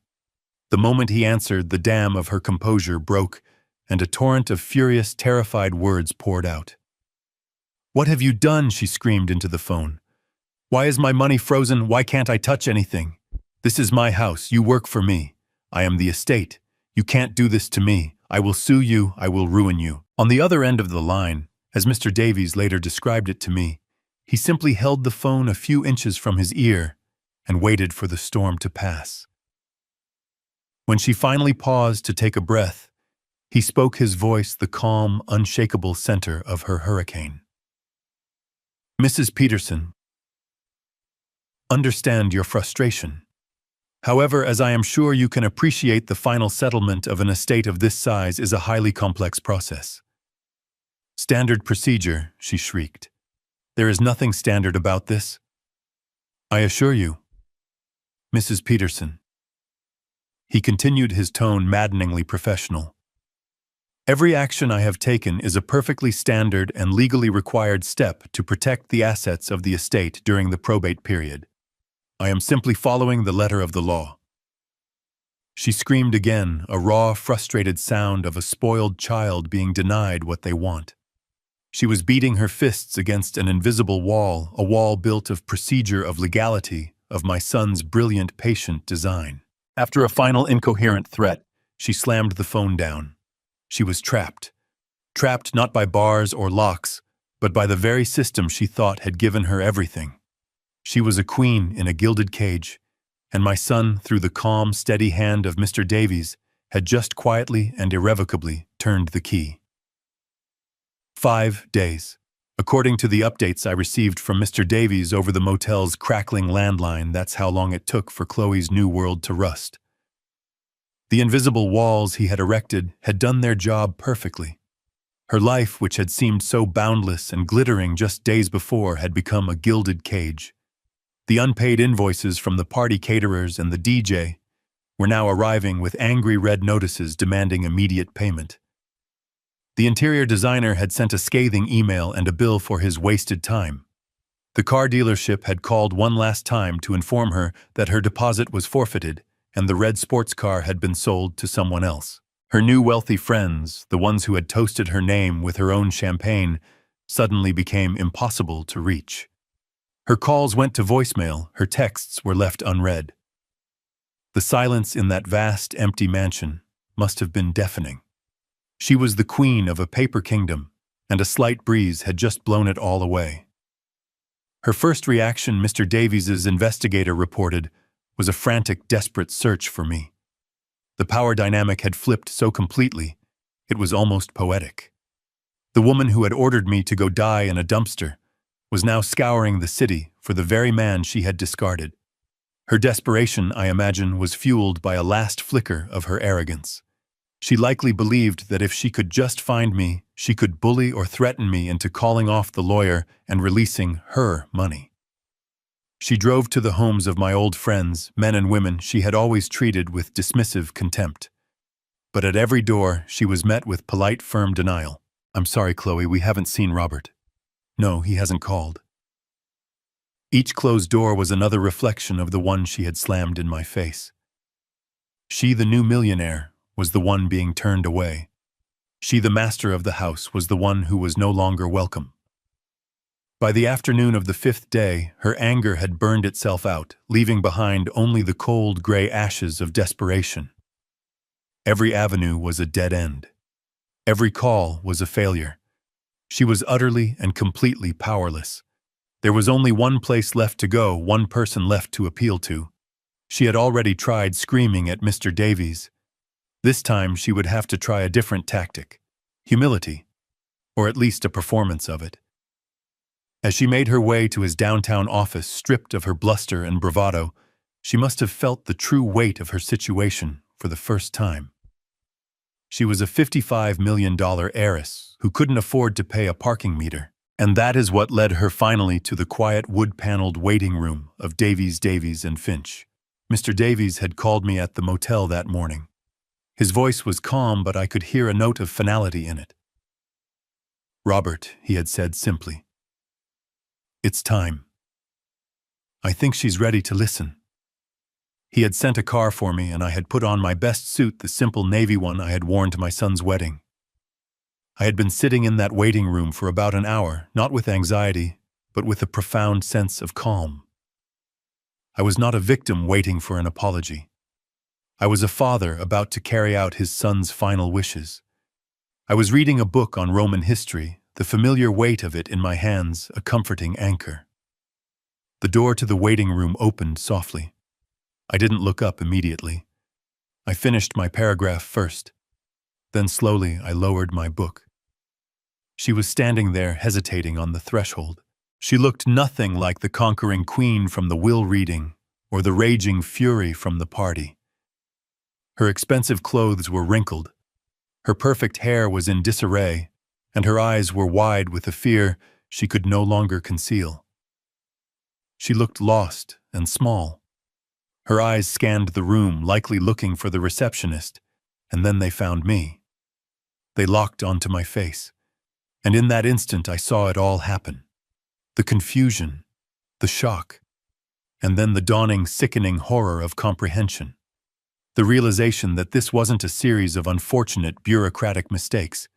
The moment he answered, the dam of her composure broke, and a torrent of furious, terrified words poured out. "What have you done?" she screamed into the phone. "Why is my money frozen? Why can't I touch anything? This is my house. You work for me. I am the estate. You can't do this to me. I will sue you. I will ruin you." On the other end of the line, as Mr. Davies later described it to me, he simply held the phone a few inches from his ear and waited for the storm to pass. When she finally paused to take a breath, he spoke, his voice the calm, unshakable center of her hurricane. "Mrs. Peterson, understand your frustration. However, as I am sure you can appreciate, the final settlement of an estate of this size is a highly complex process." "Standard procedure," she shrieked. "There is nothing standard about this. I assure you, Mrs. Peterson." He continued, his tone maddeningly professional. "Every action I have taken is a perfectly standard and legally required step to protect the assets of the estate during the probate period. I am simply following the letter of the law." She screamed again, a raw, frustrated sound of a spoiled child being denied what they want. She was beating her fists against an invisible wall, a wall built of procedure, of legality, of my son's brilliant, patient design. After a final incoherent threat, she slammed the phone down. She was trapped. Trapped not by bars or locks, but by the very system she thought had given her everything. She was a queen in a gilded cage, and my son, through the calm, steady hand of Mr. Davies, had just quietly and irrevocably turned the key. 5 days. According to the updates I received from Mr. Davies over the motel's crackling landline, that's how long it took for Chloe's new world to rust. The invisible walls he had erected had done their job perfectly. Her life, which had seemed so boundless and glittering just days before, had become a gilded cage. The unpaid invoices from the party caterers and the DJ were now arriving with angry red notices demanding immediate payment. The interior designer had sent a scathing email and a bill for his wasted time. The car dealership had called one last time to inform her that her deposit was forfeited and the red sports car had been sold to someone else. Her new wealthy friends, the ones who had toasted her name with her own champagne, suddenly became impossible to reach. Her calls went to voicemail, her texts were left unread. The silence in that vast, empty mansion must have been deafening. She was the queen of a paper kingdom, and a slight breeze had just blown it all away. Her first reaction, Mr. Davies's investigator reported, was a frantic, desperate search for me. The power dynamic had flipped so completely, it was almost poetic. The woman who had ordered me to go die in a dumpster was now scouring the city for the very man she had discarded. Her desperation, I imagine, was fueled by a last flicker of her arrogance. She likely believed that if she could just find me, she could bully or threaten me into calling off the lawyer and releasing her money. She drove to the homes of my old friends, men and women she had always treated with dismissive contempt. But at every door, she was met with polite, firm denial. "I'm sorry, Chloe, we haven't seen Robert. No, he hasn't called." Each closed door was another reflection of the one she had slammed in my face. She, the new millionaire, was the one being turned away. She, the master of the house, was the one who was no longer welcome. By the afternoon of the 5th day, her anger had burned itself out, leaving behind only the cold, gray ashes of desperation. Every avenue was a dead end. Every call was a failure. She was utterly and completely powerless. There was only one place left to go, one person left to appeal to. She had already tried screaming at Mr. Davies. This time she would have to try a different tactic. Humility, or at least a performance of it. As she made her way to his downtown office stripped of her bluster and bravado, she must have felt the true weight of her situation for the first time. She was a $55 million heiress who couldn't afford to pay a parking meter, and that is what led her finally to the quiet wood-paneled waiting room of Davies and Finch. Mr. Davies had called me at the motel that morning. His voice was calm, but I could hear a note of finality in it. "Robert," he had said simply, "it's time. I think she's ready to listen." He had sent a car for me, and I had put on my best suit, the simple navy one I had worn to my son's wedding. I had been sitting in that waiting room for about an hour, not with anxiety, but with a profound sense of calm. I was not a victim waiting for an apology. I was a father about to carry out his son's final wishes. I was reading a book on Roman history, the familiar weight of it in my hands, a comforting anchor. The door to the waiting room opened softly. I didn't look up immediately. I finished my paragraph first. Then slowly I lowered my book. She was standing there hesitating on the threshold. She looked nothing like the conquering queen from the will reading or the raging fury from the party. Her expensive clothes were wrinkled. Her perfect hair was in disarray, and her eyes were wide with a fear she could no longer conceal. She looked lost and small. Her eyes scanned the room, likely looking for the receptionist, and then they found me. They locked onto my face, and in that instant I saw it all happen. The confusion, the shock, and then the dawning, sickening horror of comprehension. The realization that this wasn't a series of unfortunate bureaucratic mistakes.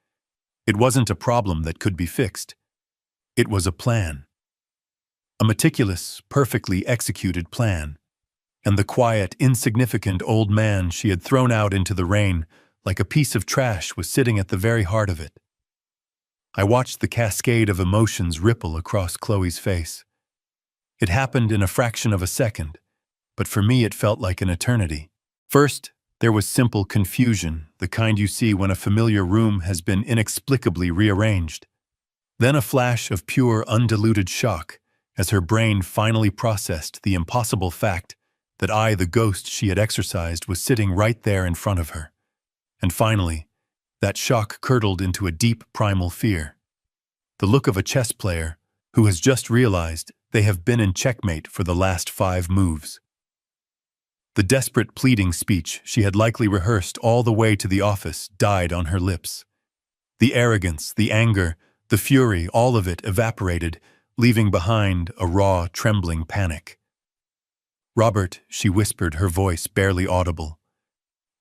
It wasn't a problem that could be fixed. It was a plan. A meticulous, perfectly executed plan. And the quiet, insignificant old man she had thrown out into the rain like a piece of trash was sitting at the very heart of it. I watched the cascade of emotions ripple across Chloe's face. It happened in a fraction of a second, but for me it felt like an eternity. First, there was simple confusion, the kind you see when a familiar room has been inexplicably rearranged. Then a flash of pure, undiluted shock, as her brain finally processed the impossible fact that I, the ghost she had exorcised, was sitting right there in front of her. And finally, that shock curdled into a deep primal fear. The look of a chess player who has just realized they have been in checkmate for the last 5 moves. The desperate pleading speech she had likely rehearsed all the way to the office died on her lips. The arrogance, the anger, the fury, all of it evaporated, leaving behind a raw, trembling panic. "Robert," she whispered, her voice barely audible.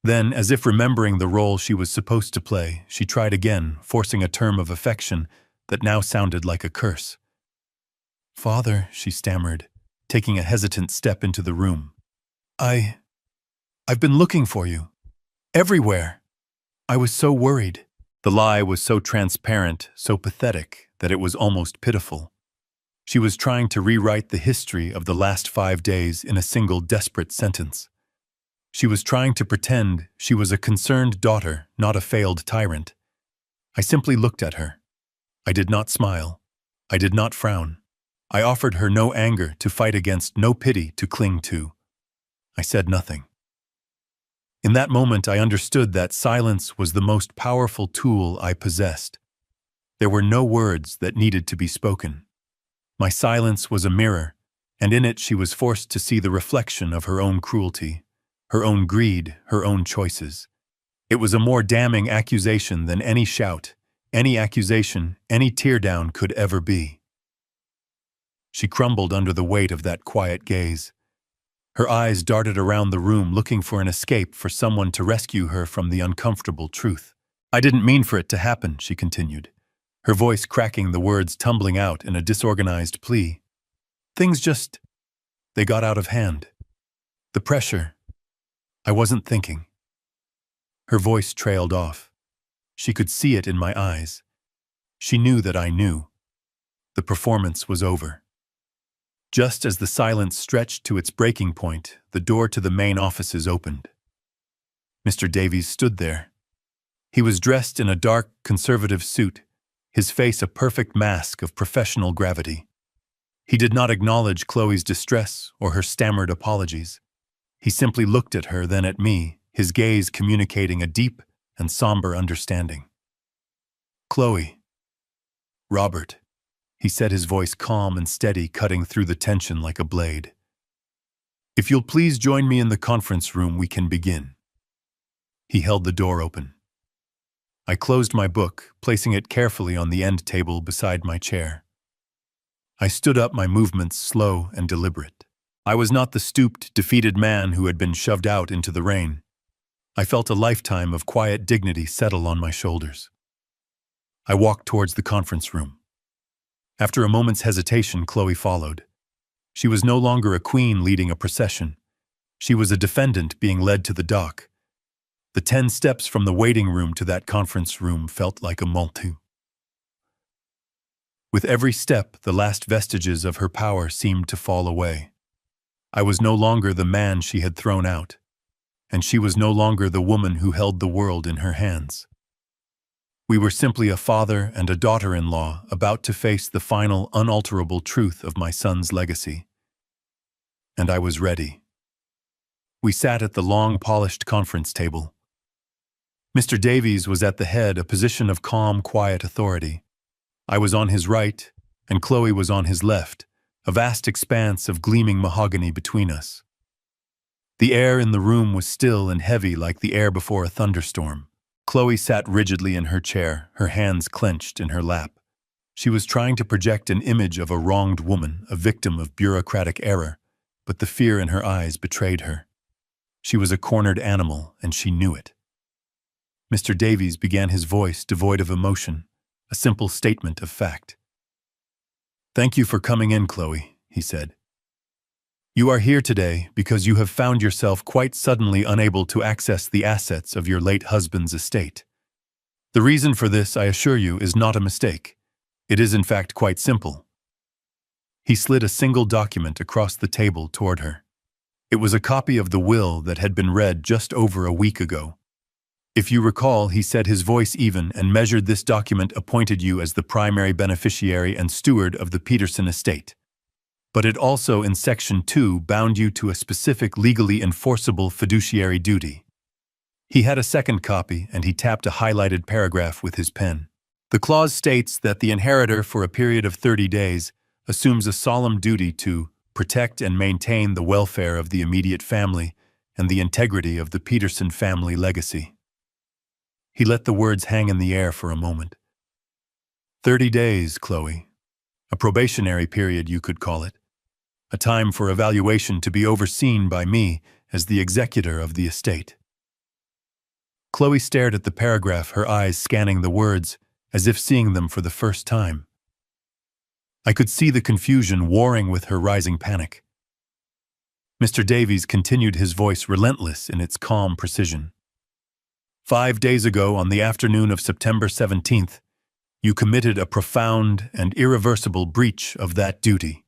Then, as if remembering the role she was supposed to play, she tried again, forcing a term of affection that now sounded like a curse. "Father," she stammered, taking a hesitant step into the room. I've been looking for you. Everywhere. I was so worried." The lie was so transparent, so pathetic, that it was almost pitiful. She was trying to rewrite the history of the last 5 days in a single desperate sentence. She was trying to pretend she was a concerned daughter, not a failed tyrant. I simply looked at her. I did not smile. I did not frown. I offered her no anger to fight against, no pity to cling to. I said nothing. In that moment, I understood that silence was the most powerful tool I possessed. There were no words that needed to be spoken. My silence was a mirror, and in it she was forced to see the reflection of her own cruelty, her own greed, her own choices. It was a more damning accusation than any shout, any accusation, any teardown could ever be. She crumbled under the weight of that quiet gaze. Her eyes darted around the room looking for an escape, for someone to rescue her from the uncomfortable truth. "I didn't mean for it to happen," she continued, her voice cracking, the words tumbling out in a disorganized plea. They got out of hand. The pressure. I wasn't thinking." Her voice trailed off. She could see it in my eyes. She knew that I knew. The performance was over. Just as the silence stretched to its breaking point, the door to the main offices opened. Mr. Davies stood there. He was dressed in a dark, conservative suit, his face a perfect mask of professional gravity. He did not acknowledge Chloe's distress or her stammered apologies. He simply looked at her, then at me, his gaze communicating a deep and somber understanding. "Chloe." "Robert," he said, his voice calm and steady, cutting through the tension like a blade. "If you'll please join me in the conference room, we can begin." He held the door open. I closed my book, placing it carefully on the end table beside my chair. I stood up, my movements slow and deliberate. I was not the stooped, defeated man who had been shoved out into the rain. I felt a lifetime of quiet dignity settle on my shoulders. I walked towards the conference room. After a moment's hesitation, Chloe followed. She was no longer a queen leading a procession. She was a defendant being led to the dock. The 10 steps from the waiting room to that conference room felt like a multitude. With every step, the last vestiges of her power seemed to fall away. I was no longer the man she had thrown out, and she was no longer the woman who held the world in her hands. We were simply a father and a daughter-in-law about to face the final, unalterable truth of my son's legacy. And I was ready. We sat at the long, polished conference table. Mr. Davies was at the head, a position of calm, quiet authority. I was on his right, and Chloe was on his left, a vast expanse of gleaming mahogany between us. The air in the room was still and heavy like the air before a thunderstorm. Chloe sat rigidly in her chair, her hands clenched in her lap. She was trying to project an image of a wronged woman, a victim of bureaucratic error, but the fear in her eyes betrayed her. She was a cornered animal, and she knew it. Mr. Davies began, his voice devoid of emotion, a simple statement of fact. "Thank you for coming in, Chloe," he said. "You are here today because you have found yourself quite suddenly unable to access the assets of your late husband's estate. The reason for this, I assure you, is not a mistake. It is in fact quite simple." He slid a single document across the table toward her. It was a copy of the will that had been read just over a week ago. "If you recall," he said, his voice even and measured, "this document appointed you as the primary beneficiary and steward of the Peterson estate. But it also, in Section 2, bound you to a specific legally enforceable fiduciary duty." He had a second copy, and he tapped a highlighted paragraph with his pen. "The clause states that the inheritor, for a period of 30 days, assumes a solemn duty to protect and maintain the welfare of the immediate family and the integrity of the Peterson family legacy." He let the words hang in the air for a moment. 30 days, Chloe. A probationary period, you could call it. A time for evaluation to be overseen by me as the executor of the estate. Chloe stared at the paragraph, her eyes scanning the words, as if seeing them for the first time. I could see the confusion warring with her rising panic. Mr. Davies continued, his voice relentless in its calm precision. 5 days ago, on the afternoon of September 17th, you committed a profound and irreversible breach of that duty.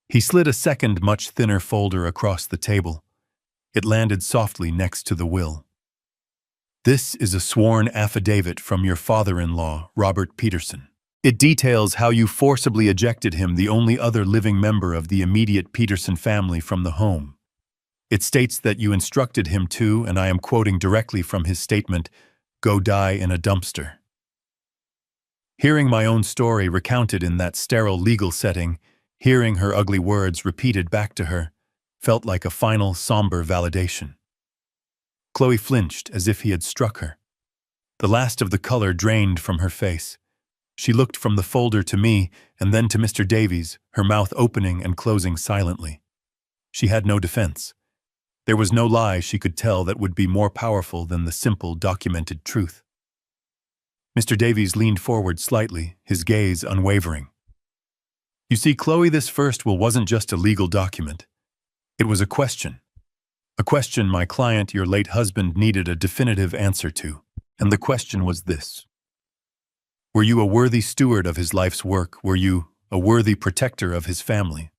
He slid a second, much thinner folder across the table. It landed softly next to the will. This is a sworn affidavit from your father-in-law, Robert Peterson. It details how you forcibly ejected him, the only other living member of the immediate Peterson family, from the home. It states that you instructed him to, and I am quoting directly from his statement, go die in a dumpster. Hearing my own story recounted in that sterile legal setting, hearing her ugly words repeated back to her, felt like a final, somber validation. Chloe flinched as if he had struck her. The last of the color drained from her face. She looked from the folder to me and then to Mr. Davies, her mouth opening and closing silently. She had no defense. There was no lie she could tell that would be more powerful than the simple, documented truth. Mr. Davies leaned forward slightly, his gaze unwavering. You see, Chloe, this first will wasn't just a legal document. It was a question. A question my client, your late husband, needed a definitive answer to. And the question was this. Were you a worthy steward of his life's work? Were you a worthy protector of his family?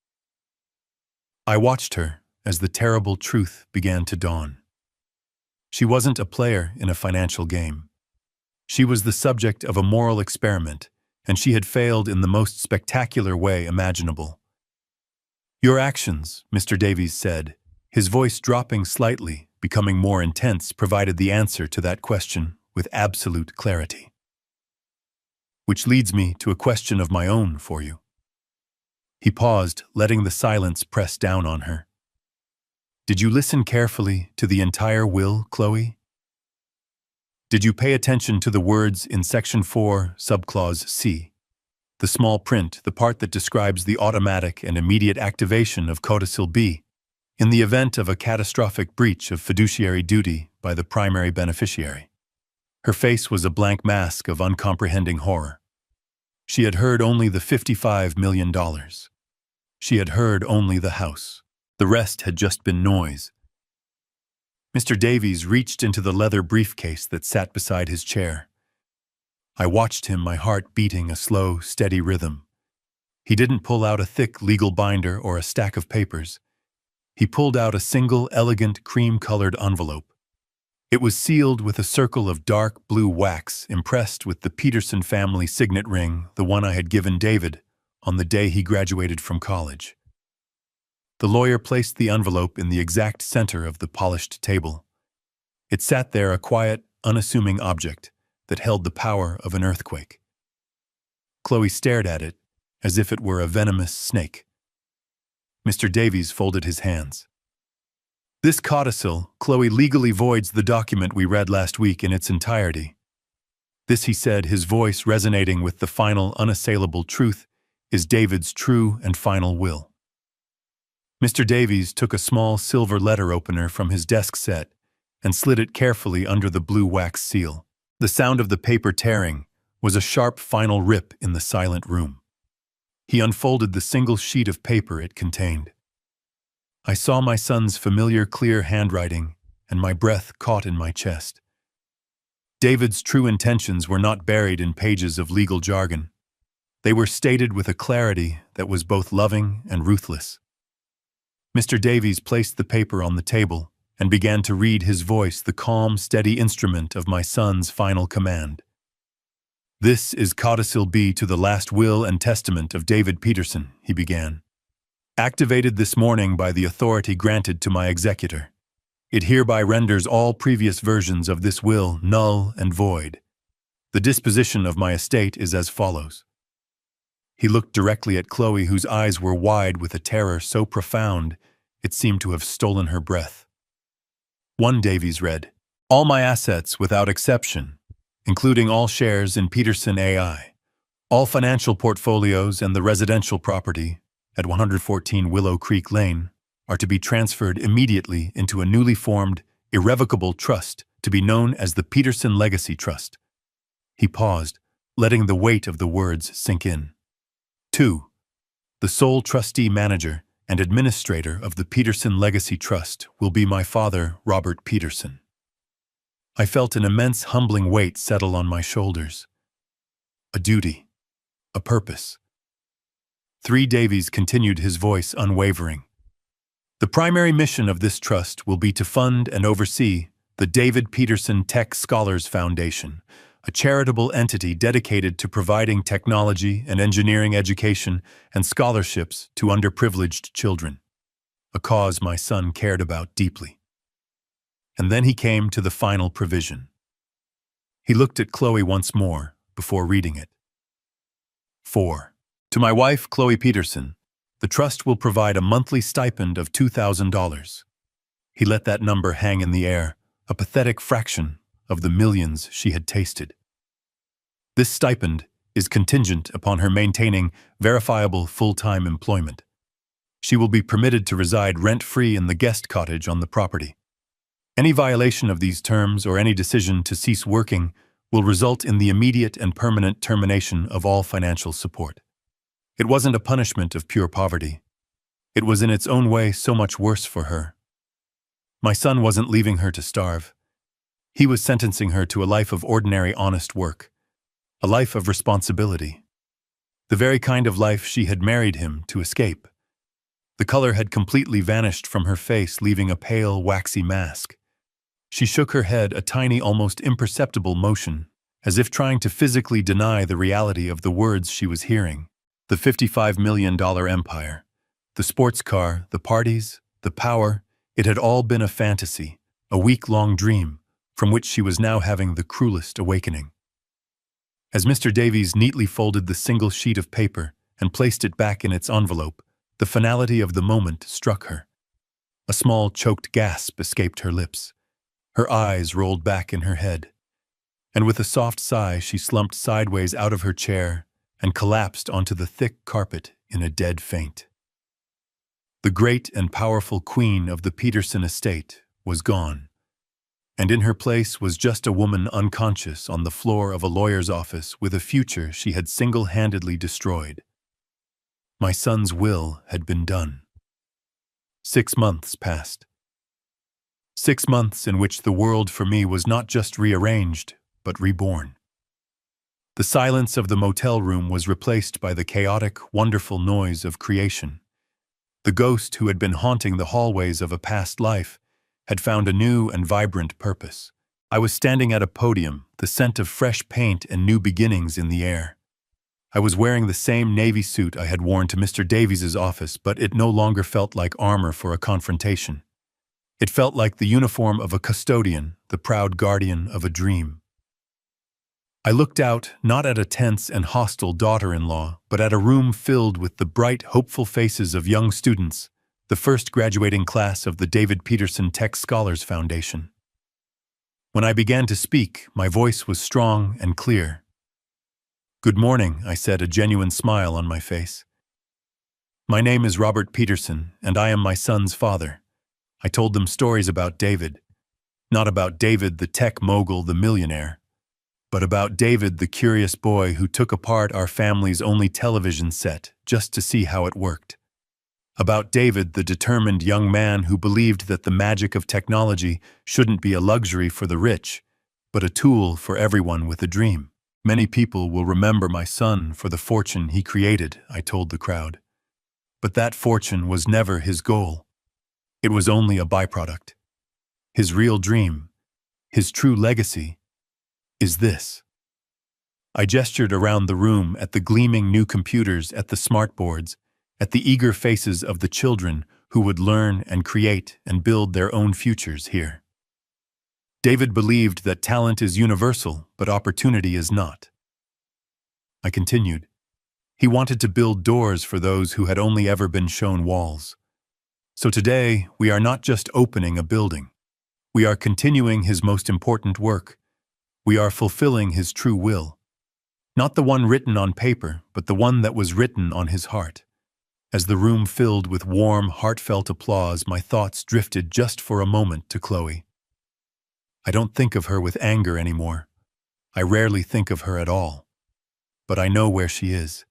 I watched her as the terrible truth began to dawn. She wasn't a player in a financial game. She was the subject of a moral experiment, and she had failed in the most spectacular way imaginable. "Your actions," Mr. Davies said, his voice dropping slightly, becoming more intense, provided the answer to that question with absolute clarity. "Which leads me to a question of my own for you." He paused, letting the silence press down on her. "Did you listen carefully to the entire will, Chloe? Did you pay attention to the words in Section 4, Subclause C? The small print, the part that describes the automatic and immediate activation of Codicil B in the event of a catastrophic breach of fiduciary duty by the primary beneficiary." Her face was a blank mask of uncomprehending horror. She had heard only the $55 million. She had heard only the house. The rest had just been noise. Mr. Davies reached into the leather briefcase that sat beside his chair. I watched him, my heart beating a slow, steady rhythm. He didn't pull out a thick legal binder or a stack of papers. He pulled out a single, elegant, cream-colored envelope. It was sealed with a circle of dark blue wax impressed with the Peterson family signet ring, the one I had given David on the day he graduated from college. The lawyer placed the envelope in the exact center of the polished table. It sat there, a quiet, unassuming object that held the power of an earthquake. Chloe stared at it as if it were a venomous snake. Mr. Davies folded his hands. "This codicil, Chloe, legally voids the document we read last week in its entirety. This," he said, his voice resonating with the final, unassailable truth, "is David's true and final will." Mr. Davies took a small silver letter opener from his desk set and slid it carefully under the blue wax seal. The sound of the paper tearing was a sharp final rip in the silent room. He unfolded the single sheet of paper it contained. I saw my son's familiar, clear handwriting, and my breath caught in my chest. David's true intentions were not buried in pages of legal jargon. They were stated with a clarity that was both loving and ruthless. Mr. Davies placed the paper on the table and began to read, his voice the calm, steady instrument of my son's final command. "This is Codicil B to the last will and testament of David Peterson," he began. "Activated this morning by the authority granted to my executor. It hereby renders all previous versions of this will null and void. The disposition of my estate is as follows." He looked directly at Chloe, whose eyes were wide with a terror so profound it seemed to have stolen her breath. 1. Davies read, "All my assets without exception, including all shares in Peterson AI, all financial portfolios and the residential property at 114 Willow Creek Lane, are to be transferred immediately into a newly formed, irrevocable trust to be known as the Peterson Legacy Trust." He paused, letting the weight of the words sink in. 2. The sole trustee, manager, and administrator of the Peterson Legacy Trust will be my father, Robert Peterson. I felt an immense, humbling weight settle on my shoulders. A duty. A purpose. 3. Davies continued, his voice unwavering. "The primary mission of this trust will be to fund and oversee the David Peterson Tech Scholars Foundation, a charitable entity dedicated to providing technology and engineering education and scholarships to underprivileged children, a cause my son cared about deeply." And then he came to the final provision. He looked at Chloe once more before reading it. 4. To my wife, Chloe Peterson, the trust will provide a monthly stipend of $2,000. He let that number hang in the air, a pathetic fraction of the millions she had tasted. This stipend is contingent upon her maintaining verifiable full-time employment. She will be permitted to reside rent-free in the guest cottage on the property. Any violation of these terms or any decision to cease working will result in the immediate and permanent termination of all financial support. It wasn't a punishment of pure poverty. It was in its own way so much worse for her. My son wasn't leaving her to starve. He was sentencing her to a life of ordinary, honest work, a life of responsibility, the very kind of life she had married him to escape. The color had completely vanished from her face, leaving a pale, waxy mask. She shook her head, a tiny, almost imperceptible motion, as if trying to physically deny the reality of the words she was hearing. The $55 million empire, the sports car, the parties, the power, it had all been a fantasy, a week-long dream, from which she was now having the cruelest awakening. As Mr. Davies neatly folded the single sheet of paper and placed it back in its envelope, the finality of the moment struck her. A small, choked gasp escaped her lips. Her eyes rolled back in her head, and with a soft sigh she slumped sideways out of her chair and collapsed onto the thick carpet in a dead faint. The great and powerful queen of the Peterson estate was gone, and in her place was just a woman unconscious on the floor of a lawyer's office with a future she had single-handedly destroyed. My son's will had been done. 6 months passed. 6 months in which the world for me was not just rearranged, but reborn. The silence of the motel room was replaced by the chaotic, wonderful noise of creation. The ghost who had been haunting the hallways of a past life had found a new and vibrant purpose. I was standing at a podium, the scent of fresh paint and new beginnings in the air. I was wearing the same navy suit I had worn to Mr. Davies's office, but it no longer felt like armor for a confrontation. It felt like the uniform of a custodian, the proud guardian of a dream. I looked out, not at a tense and hostile daughter-in-law, but at a room filled with the bright, hopeful faces of young students, the first graduating class of the David Peterson Tech Scholars Foundation. When I began to speak, my voice was strong and clear. "Good morning," I said, a genuine smile on my face. "My name is Robert Peterson, and I am my son's father." I told them stories about David. Not about David, the tech mogul, the millionaire, but about David, the curious boy who took apart our family's only television set just to see how it worked. About David, the determined young man who believed that the magic of technology shouldn't be a luxury for the rich, but a tool for everyone with a dream. "Many people will remember my son for the fortune he created," I told the crowd. But that fortune was never his goal. It was only a byproduct. His real dream, his true legacy, is this. I gestured around the room at the gleaming new computers, at the smartboards, at the eager faces of the children who would learn and create and build their own futures here. David believed that talent is universal, but opportunity is not. I continued. He wanted to build doors for those who had only ever been shown walls. So today, we are not just opening a building. We are continuing his most important work. We are fulfilling his true will. Not the one written on paper, but the one that was written on his heart. As the room filled with warm, heartfelt applause, my thoughts drifted just for a moment to Chloe. I don't think of her with anger anymore. I rarely think of her at all. But I know where she is.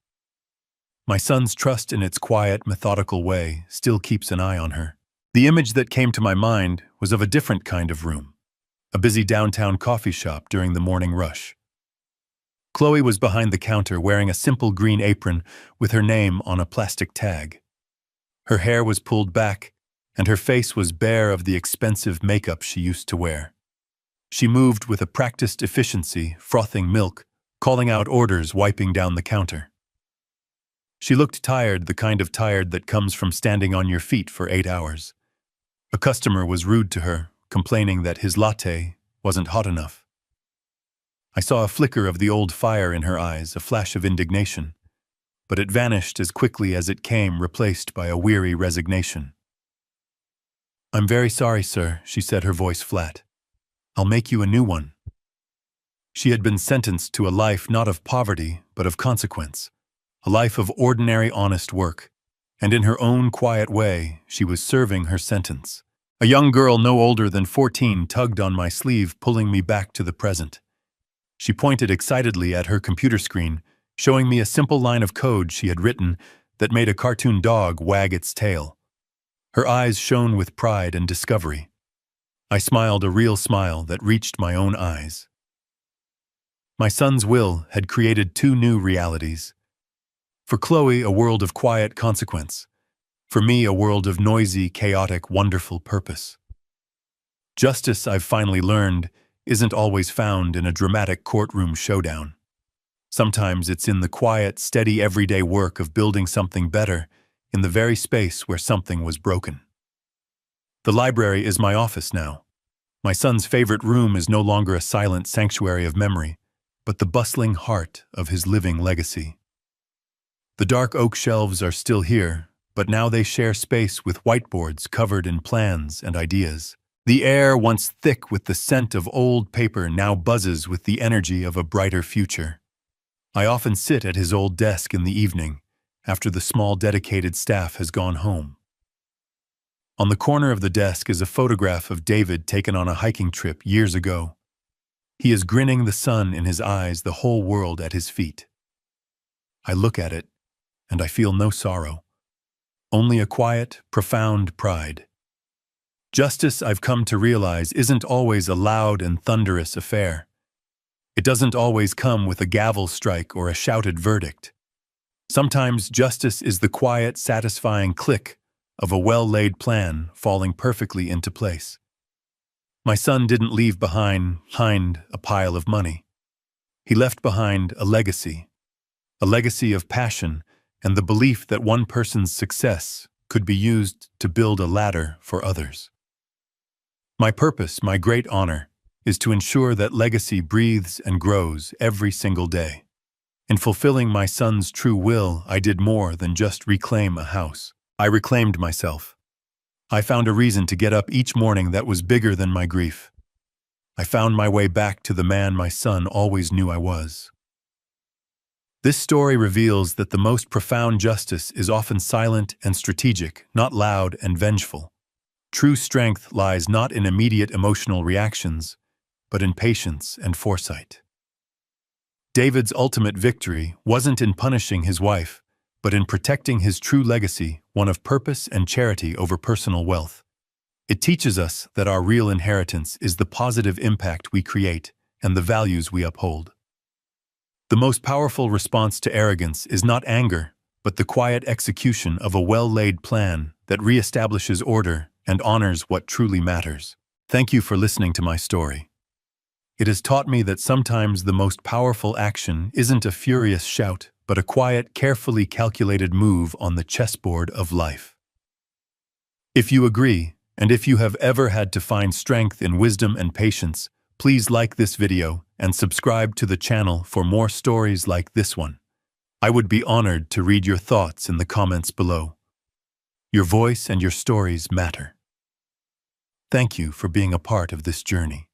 My son's trust in its quiet, methodical way still keeps an eye on her. The image that came to my mind was of a different kind of room, a busy downtown coffee shop during the morning rush. Chloe was behind the counter wearing a simple green apron with her name on a plastic tag. Her hair was pulled back, and her face was bare of the expensive makeup she used to wear. She moved with a practiced efficiency, frothing milk, calling out orders, wiping down the counter. She looked tired, the kind of tired that comes from standing on your feet for 8 hours. A customer was rude to her, complaining that his latte wasn't hot enough. I saw a flicker of the old fire in her eyes, a flash of indignation, but it vanished as quickly as it came, replaced by a weary resignation. "I'm very sorry, sir," she said, her voice flat. "I'll make you a new one." She had been sentenced to a life not of poverty, but of consequence, a life of ordinary, honest work, and in her own quiet way, she was serving her sentence. A young girl no older than 14 tugged on my sleeve, pulling me back to the present. She pointed excitedly at her computer screen, showing me a simple line of code she had written that made a cartoon dog wag its tail. Her eyes shone with pride and discovery. I smiled, a real smile that reached my own eyes. My son's will had created 2 new realities. For Chloe, a world of quiet consequence. For me, a world of noisy, chaotic, wonderful purpose. Justice, I've finally learned, isn't always found in a dramatic courtroom showdown. Sometimes it's in the quiet, steady, everyday work of building something better in the very space where something was broken. The library is my office now. My son's favorite room is no longer a silent sanctuary of memory, but the bustling heart of his living legacy. The dark oak shelves are still here, but now they share space with whiteboards covered in plans and ideas. The air, once thick with the scent of old paper, now buzzes with the energy of a brighter future. I often sit at his old desk in the evening, after the small dedicated staff has gone home. On the corner of the desk is a photograph of David taken on a hiking trip years ago. He is grinning, the sun in his eyes, the whole world at his feet. I look at it, and I feel no sorrow, only a quiet, profound pride. Justice, I've come to realize, isn't always a loud and thunderous affair. It doesn't always come with a gavel strike or a shouted verdict. Sometimes justice is the quiet, satisfying click of a well-laid plan falling perfectly into place. My son didn't leave behind a pile of money. He left behind a legacy of passion and the belief that one person's success could be used to build a ladder for others. My purpose, my great honor, is to ensure that legacy breathes and grows every single day. In fulfilling my son's true will, I did more than just reclaim a house. I reclaimed myself. I found a reason to get up each morning that was bigger than my grief. I found my way back to the man my son always knew I was. This story reveals that the most profound justice is often silent and strategic, not loud and vengeful. True strength lies not in immediate emotional reactions, but in patience and foresight. David's ultimate victory wasn't in punishing his wife, but in protecting his true legacy, one of purpose and charity over personal wealth. It teaches us that our real inheritance is the positive impact we create and the values we uphold. The most powerful response to arrogance is not anger, but the quiet execution of a well-laid plan that reestablishes order and honors what truly matters. Thank you for listening to my story. It has taught me that sometimes the most powerful action isn't a furious shout, but a quiet, carefully calculated move on the chessboard of life. If you agree, and if you have ever had to find strength in wisdom and patience, please like this video and subscribe to the channel for more stories like this one. I would be honored to read your thoughts in the comments below. Your voice and your stories matter. Thank you for being a part of this journey.